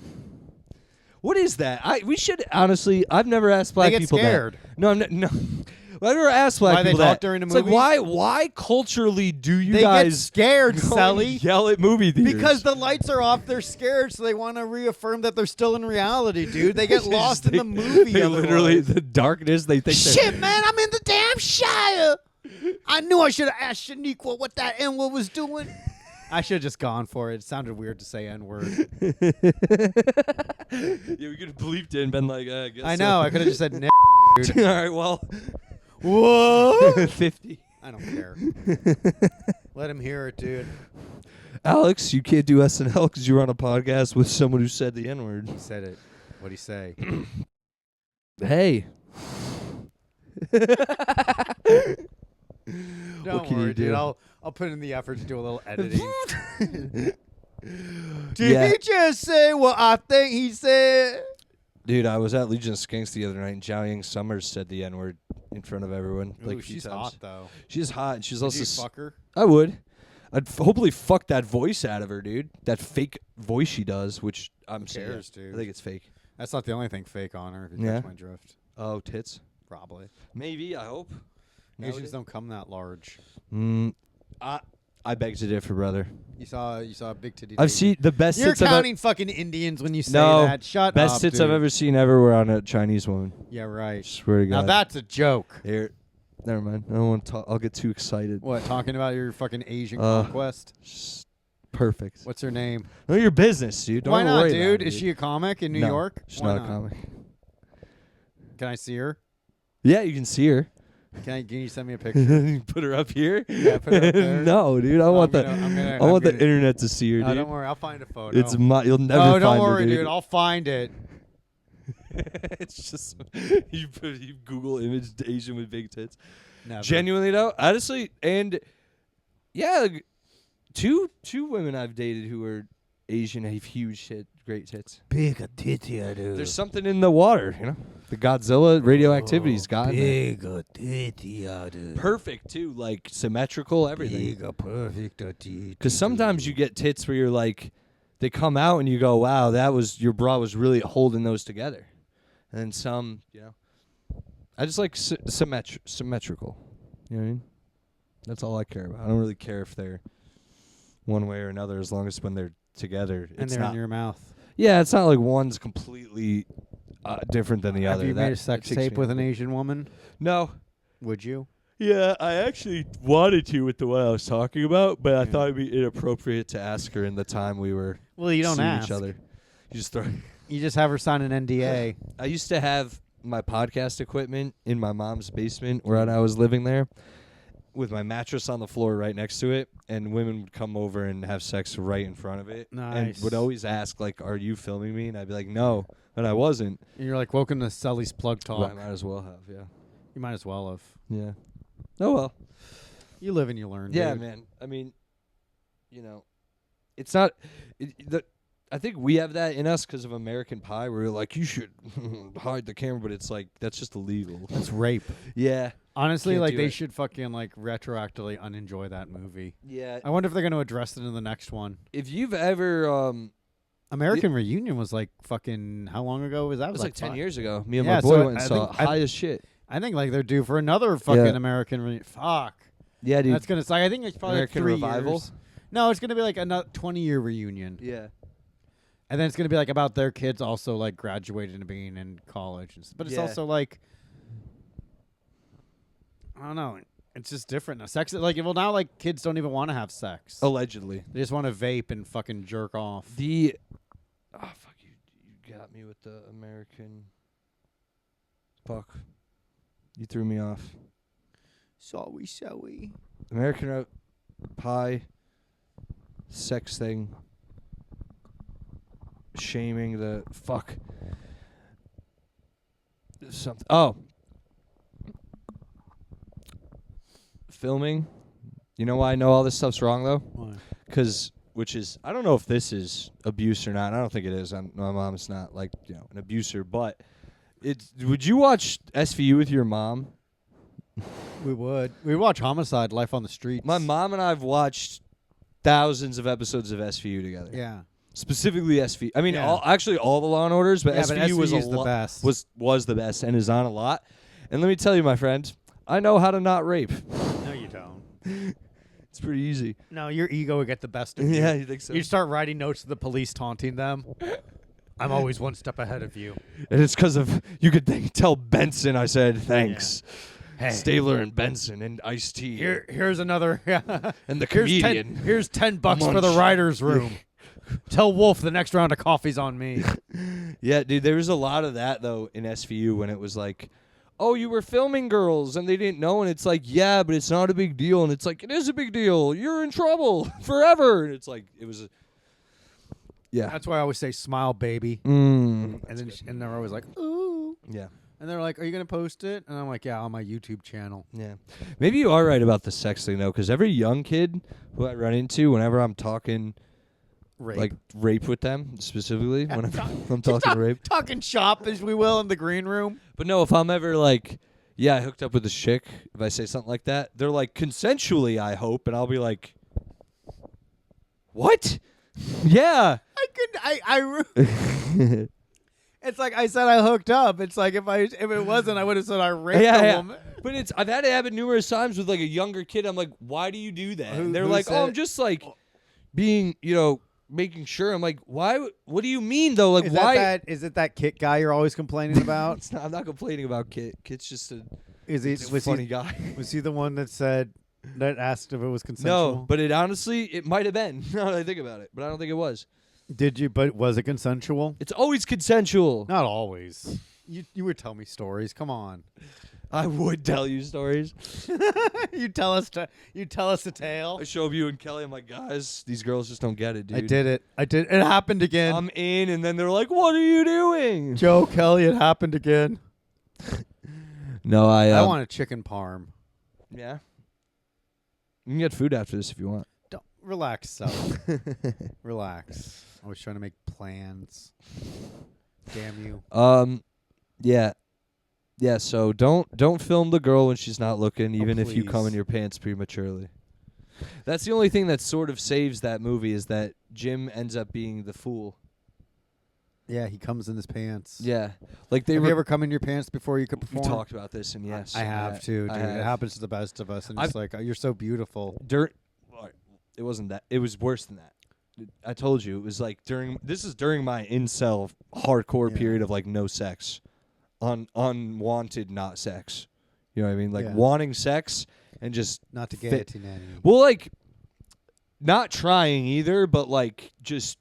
What is that? We should honestly. I've never asked black They get people scared. that. No, no. I've never asked black Why they people talk that. during a It's movie? like why culturally do you They get guys scared, go Selly. and yell at movie theaters? Because the lights are off, they're scared, so they want to reaffirm that they're still in reality, dude. They get lost in the movie. They literally otherwise. the darkness. They think Shit, man, I'm in the damn Shire. I knew I should have asked Shaniqua what that N-word was doing. I should have just gone for it. It sounded weird to say N-word. Yeah, we could have bleeped it and been like, I guess. I know. I could have just said Nick. All right, well, Whoa. 50. I don't care. Let him hear it, dude. Alex, you can't do SNL because you're on a podcast with someone who said the N-word. He said it. What'd he say? Hey. Don't can worry, you dude. do? I'll put in the effort to do a little editing. Did Yeah. he just say what I think he said? Dude, I was at Legion of Skanks the other night, and Zhao Yang Summers said the N-word in front of everyone. Ooh, a few she's times. hot, though. She's hot, and she's Would also... you fuck her? I would. I'd hopefully fuck that voice out of her, dude. That fake voice she does, which I'm saying. cares, dude? I think it's fake. That's not the only thing fake on her, if you Yeah? catch my drift. Oh, tits? Probably. Maybe, I hope. Asians don't come that large. I beg to differ, brother. You saw a big titty. I've lady. seen the best You're tits I've counting fucking Indians when you say No, that. Shut best up, tits dude. I've ever seen ever were on a Chinese woman. Yeah, right. Swear to God. Now that's a joke. Here, never mind. I don't want to talk. I'll get too excited. What, talking about your fucking Asian Uh, conquest? Just perfect. What's her name? None of your business, dude. Don't Why not, worry dude? about it, Is she a comic in New No, York? She's Why not a comic. Can I see her? Yeah, you can see her. Can you send me a picture? Put her up here. Yeah, put her up there. No, dude. I want the internet to see her, No, dude. don't worry. I'll find a photo. It's you'll never Oh, find don't her, worry, dude. dude. I'll find it. It's just you Google image Asian with big tits. Never. Genuinely though, honestly, and yeah, two women I've dated who are Asian have huge great tits. Big titty, dude. There's something in the water, you know. The Godzilla radioactivity's got big titty, dude. perfect too, like symmetrical, everything. Perfect titty. Because sometimes you get tits where you're like, they come out and you go, wow, that was your bra was really holding those together, and then some, you know. I just like symmetrical. You know what I mean? That's all I care about. I don't really care if they're one way or another, as long as when they're together, And it's they're not. in your mouth. Yeah, it's not like one's completely different than the other. Have you That made a sex takes tape me with out. an Asian woman? No. Would you? Yeah, I actually wanted to with the one I was talking about, but I Yeah. thought it'd be inappropriate to ask her in the time we were Well, you don't seeing ask. each other. You just throw. You just have her sign an NDA. I used to have my podcast equipment in my mom's basement when I was living there, with my mattress on the floor right next to it, and women would come over and have sex right in front of it. Nice. And would always ask, like, are you filming me? And I'd be like, no. And I wasn't. And you're like, welcome to Selly's Plug But Talk. I might as well have, yeah. You might as well have. Yeah. Oh, well. You live and you learn. Yeah, dude. man. I mean, you know, it's not... I think we have that in us because of American Pie, where we're like, you should hide the camera, but it's like, that's just illegal. That's rape. Yeah. Honestly, Can't like do they it. should fucking like retroactively unenjoy that movie. Yeah. I wonder if they're going to address it in the next one. If you've ever... American Reunion was like fucking how long ago was that? It was like 10 5 years ago. Me and Yeah, my boy so went and I saw think- it. High as shit. I think like they're due for another fucking Yeah. American Reunion. Fuck. Yeah, dude. That's gonna suck. I think it's probably American like 3 Revival? years. No, it's gonna be like another 20-year reunion. Yeah. And then it's gonna be like about their kids also like graduating and being in college, but it's Yeah. also like I don't know. It's just different now. Sex, like, well, now like kids don't even want to have sex. Allegedly. They just want to vape and fucking jerk off. Oh fuck you! You got me with the American. Fuck. You threw me off. Sorry. American Pie. Sex thing. Shaming the fuck. Something. Oh. Filming. You know why I know all this stuff's wrong though? Why? Which is, I don't know if this is abuse or not. I don't think it is. My mom's not like, an abuser, but would you watch SVU with your mom? We would. We watch Homicide: Life on the Streets. My mom and I have watched thousands of episodes of SVU together. Yeah. Specifically SVU. I mean, Yeah. all the Law and Orders, but Yeah, SVU but was SVU is the best. was the best and is on a lot. And let me tell you, my friend, I know how to not rape. No, you don't. It's pretty easy. No, your ego would get the best of you. Yeah, you think so? You start writing notes to the police taunting them. I'm always one step ahead of you. And it's because of, you could tell Benson I said thanks. Hey. Stabler and Benson and Ice-T. Here's another. And the Here's comedian. here's $10 for the Munch. writer's room. Tell Wolf the next round of coffee's on me. Yeah, dude, there was a lot of that, though, in SVU when it was like, oh, you were filming girls and they didn't know. And it's like, yeah, but it's not a big deal. And it's like, it is a big deal. You're in trouble forever. And it's like, it was yeah. That's why I always say smile, baby. Mm. And they're always like, ooh. Yeah. And they're like, are you going to post it? And I'm like, yeah, on my YouTube channel. Yeah. Maybe you are right about the sex thing, though, because every young kid who I run into, whenever I'm talking Rape. like rape with them, specifically, when I'm talking rape. Talking shop, as we will, in the green room. But no, if I'm ever like, yeah, I hooked up with this chick, if I say something like that, they're like, consensually, I hope. And I'll be like, what? Yeah. It's like I said I hooked up. It's like if it wasn't, I would have said I raped a woman. But I've had it happen numerous times with like a younger kid. I'm like, why do you do that? And they're who like, said oh, I'm it? just like being, making sure. I'm like, why? What do you mean though? Like, Is why? Is it that Kit guy you're always complaining about? It's not, I'm not complaining about Kit. Kit's just a Was funny he guy. was he the one that asked if it was consensual? No, but it might have been. Now that I think about it, but I don't think it was. Did you? But was it consensual? It's always consensual. Not always. You would tell me stories. Come on. I would tell you stories. You tell us a tale. I show up you and Kelly. I'm like, guys, these girls just don't get it, dude. I did it. It happened again. I'm in, and then they're like, what are you doing? Joe Kelly, it happened again. No, I want a chicken parm. Yeah. You can get food after this if you want. Don't relax, Selli. Relax. I was trying to make plans. Damn you. Yeah. Yeah, so don't film the girl when she's not looking, even if you come please. in your pants prematurely. That's the only thing that sort of saves that movie is that Jim ends up being the fool. Yeah, he comes in his pants. Yeah. Like Have you ever come in your pants before you could we perform? talked about this, and yes. I have too, dude. It happens to the best of us, and it's like, you're so beautiful. It wasn't that. It was worse than that. I told you. It was like during my incel hardcore period of like no sex. Unwanted not sex. You know what I mean? Like wanting sex and just Not to get it to nanny. well, like not trying either, but like just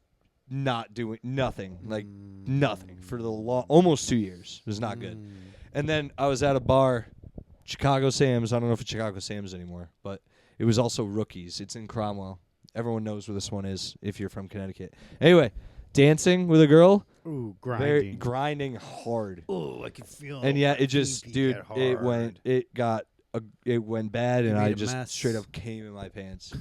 not doing nothing. Like nothing for the almost 2 years. It was not good. And then I was at a bar, Chicago Sam's. I don't know if it's Chicago Sam's anymore, but it was also Rookies. It's in Cromwell. Everyone knows where this one is if you're from Connecticut. Anyway, dancing with a girl. Ooh, grinding hard. Ooh, I can feel. And yeah, it just, dude, it went bad, and made I a just mess. straight up came in my pants.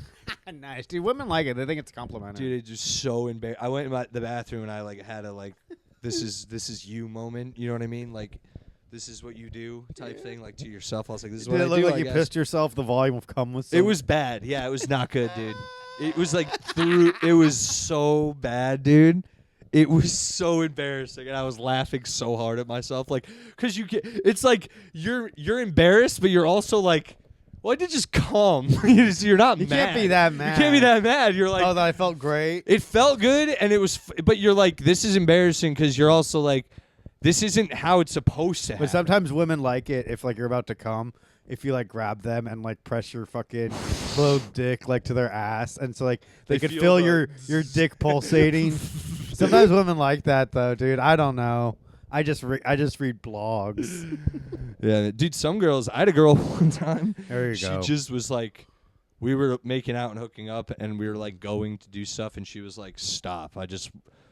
Nice, dude. Women like it. They think it's complimentary. Dude, it just so embarrassing. I went in the bathroom and I like had a like, this is you moment. You know what I mean? Like, this is what you do type thing, like to yourself. I was like, this is what Did I it look do. like I you guess. pissed yourself? The volume of cum was. It was bad. Yeah, it was not good, dude. It was like it was so bad, dude. It was so embarrassing, and I was laughing so hard at myself, like, cause it's like you're embarrassed, but you're also like, Well, I did just come. You're not You mad. can't be that mad. You can't be that mad. You're like, oh, that I felt great. it felt good, and it was. But you're like, this is embarrassing because you're also like, this isn't how it's supposed to happen. But sometimes women like it if like you're about to come. If you like grab them and like press your fucking clothed dick like to their ass, and so like they could feel your dick pulsating. Sometimes women like that though, dude. I don't know. I just read blogs. Yeah, dude. Some girls. I had a girl one time. There you go. She just was like, we were making out and hooking up, and we were like going to do stuff, and she was like, "Stop!"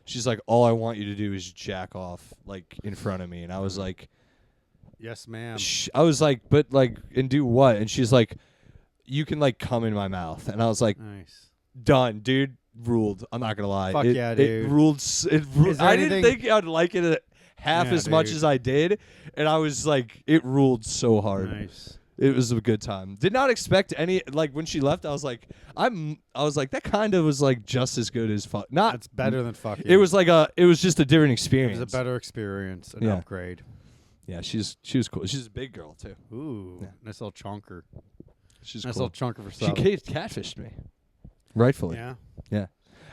She's like, "All I want you to do is jack off like in front of me," and I was like. Yes, ma'am. I was like, but like, and do what? And she's like, you can like come in my mouth. And I was like, Nice. done, dude. Ruled. I'm not gonna lie. Fuck yeah, dude. It ruled. I didn't think I'd like it half Yeah, as much dude. as I did, and I was like, it ruled so hard. Nice. It was a good time. Did not expect any. Like when she left, I was like, that kind of was like just as good as fuck. Not. That's better than fucking. It was like it was just a different It experience. was a better experience, an Yeah. upgrade. Yeah, she was cool. She's a big girl too. Ooh, Yeah. nice little chunker. She's Nice cool. little chunker for She stuff. catfished me. Rightfully. Yeah.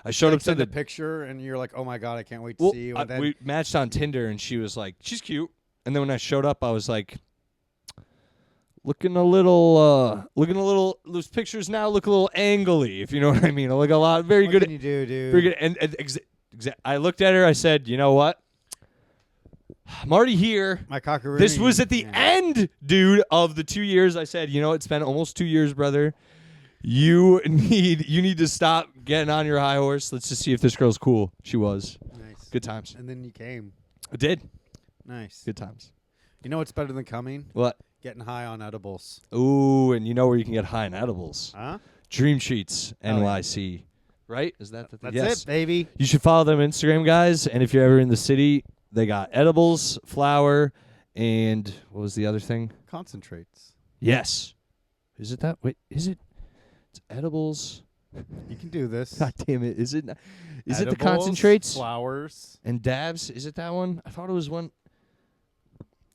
I showed Like, up to send the a picture, and you're like, "Oh my god, I can't wait to well, see you." And then we matched on Tinder, and she was like, "She's cute." And then when I showed up, I was like, looking a little. Those pictures now look a little angly, if you know what I mean. Like a lot, very what good. can you do, dude? Very good. And I looked at her. I said, "You know what? I'm already here." My cockaroo. This was at the Yeah. end, dude, of the 2 years. I said, "You know, it's been almost 2 years, brother. You need to stop getting on your high horse. Let's just see if this girl's cool." She was. Nice. Good times. And then you came. I did. Nice. Good times. You know what's better than coming? What? Getting high on edibles. Ooh, and you know where you can get high in edibles? Huh? Dream Treats Oh, yeah. NYC. Right? Is that the thing? That's Yes. it, baby. You should follow them on Instagram, guys. And if you're ever in the city, they got edibles, flour, and what was the other thing? Concentrates. Yes. Is it that? Wait, is it? It's edibles. You can do this. God damn it. Is it the Edibles, concentrates? Flowers. And dabs? Is it that one? I thought it was one.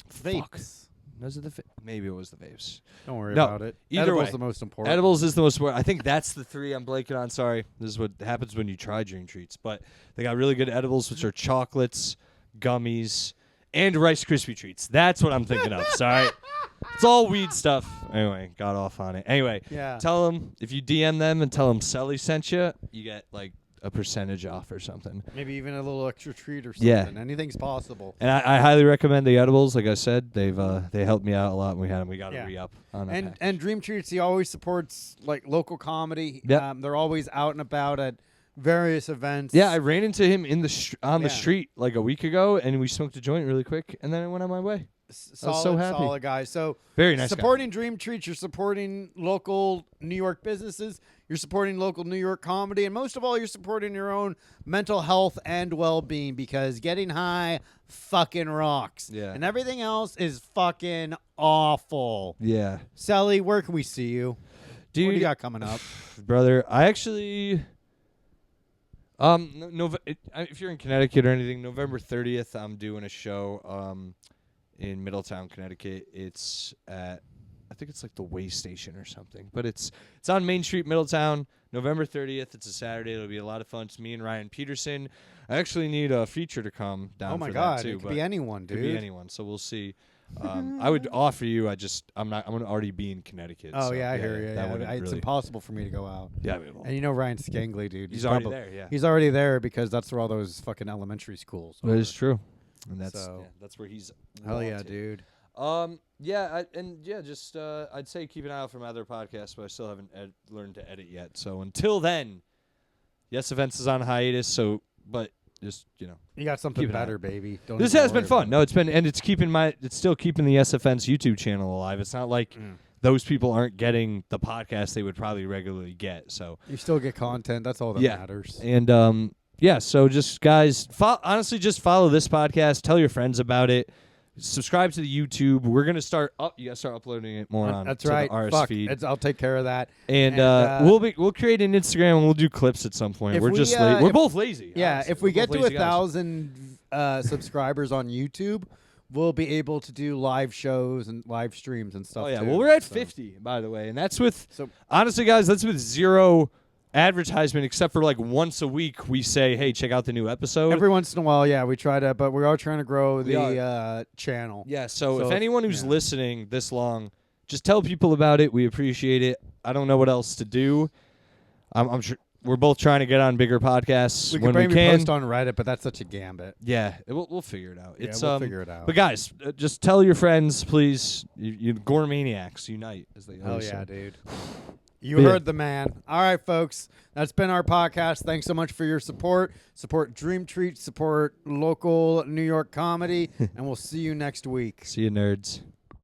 Fuck. Vapes. Was it maybe it was the vapes. Don't worry No, about it. either Edibles way. the most important. Edibles is the most important. I think that's the three I'm blanking on. Sorry. This is what happens when you try Dream Treats. But they got really good edibles, which are chocolates, gummies, and Rice Krispie treats. That's what I'm thinking of. Sorry. It's all weed stuff. Anyway, got off on it. Anyway, Yeah. tell them, if you DM them and tell them Selli sent you, you get like a percentage off or something. Maybe even a little extra treat or something. Yeah. Anything's possible. And I highly recommend the edibles. Like I said, they helped me out a lot when we had them. We got to Yeah. re-up on that. And Dream Treats, he always supports like local comedy. Yep. They're always out and about at various events. Yeah, I ran into him in the on the Yeah. street like a week ago, and we smoked a joint really quick, and then I went on my way. Solid, so happy. solid guy. So Very nice guy. supporting Dream Treats, you're supporting local New York businesses, you're supporting local New York comedy, and most of all, you're supporting your own mental health and well-being, because getting high fucking rocks. Yeah. And everything else is fucking awful. Yeah, Selli, where can we see you? dude, What do you got coming up? brother. I actually, if you're in Connecticut or anything, November 30th, I'm doing a show, in Middletown, Connecticut. It's at, I think it's like the Way Station or something, but it's on Main Street, Middletown. November 30th. It's a Saturday. It'll be a lot of fun. It's me and Ryan Peterson. I actually need a feature to come down. Oh my for God, that too, it could but be anyone, dude. Could be anyone. So we'll see. I would offer you. I'm not. I'm gonna already be in Connecticut. Oh so yeah, I hear you. that Yeah, wouldn't it's really- impossible for me to go out. Yeah, I mean, well, And you know Ryan Scangley, dude. he's already probably- there. Yeah, He's already there because that's where all those fucking elementary schools are. that is true. And that's So- that's where he's. Hell yeah, wanted. dude. Just I'd say keep an eye out for my other podcasts, but I still haven't learned to edit yet. So until then, Yes Events is on hiatus. So, but just You got something Keep an eye better, out. baby. Don't this even has been worry fun. about No, it's been, and it's still keeping the SFN's YouTube channel alive. It's not like those people aren't getting the podcast they would probably regularly get. So it. You still get content. That's all that Yeah. matters. and so just guys, honestly, just follow this podcast. Tell your friends about it. Subscribe to the YouTube. We're gonna start up. You gotta start uploading it more on. That's to right. The RS Fuck. feed. I'll take care of that. And we'll create an Instagram and we'll do clips at some point. If We're we, just if- we're both lazy. Yeah, honestly. if we We're get both to lazy guys. 1,000 subscribers on YouTube, we'll be able to do live shows and live streams and stuff. Oh yeah, too. well we're at So- 50 by the way, and that's with So honestly, guys, that's with zero advertisement except for like once a week we say, hey, check out the new episode. every once in a while, yeah, we try to, but we are trying to grow We the channel. Yeah, so So if if- anyone who's yeah. listening this long, just tell people about it. We appreciate it. I don't know what else to do. I'm sure we're both trying to get on bigger podcasts We when could we maybe can. post on Reddit, but that's such a gambit. Yeah, we'll figure it out. Yeah, It's we'll figure it out. But guys, just tell your friends, please. You gourmaniacs unite, as they Oh always yeah, say. dude. You Yeah. heard the man. All right, folks. That's been our podcast. Thanks so much for your support. Support Dream Treat. Support local New York comedy. And we'll see you next week. See you, nerds.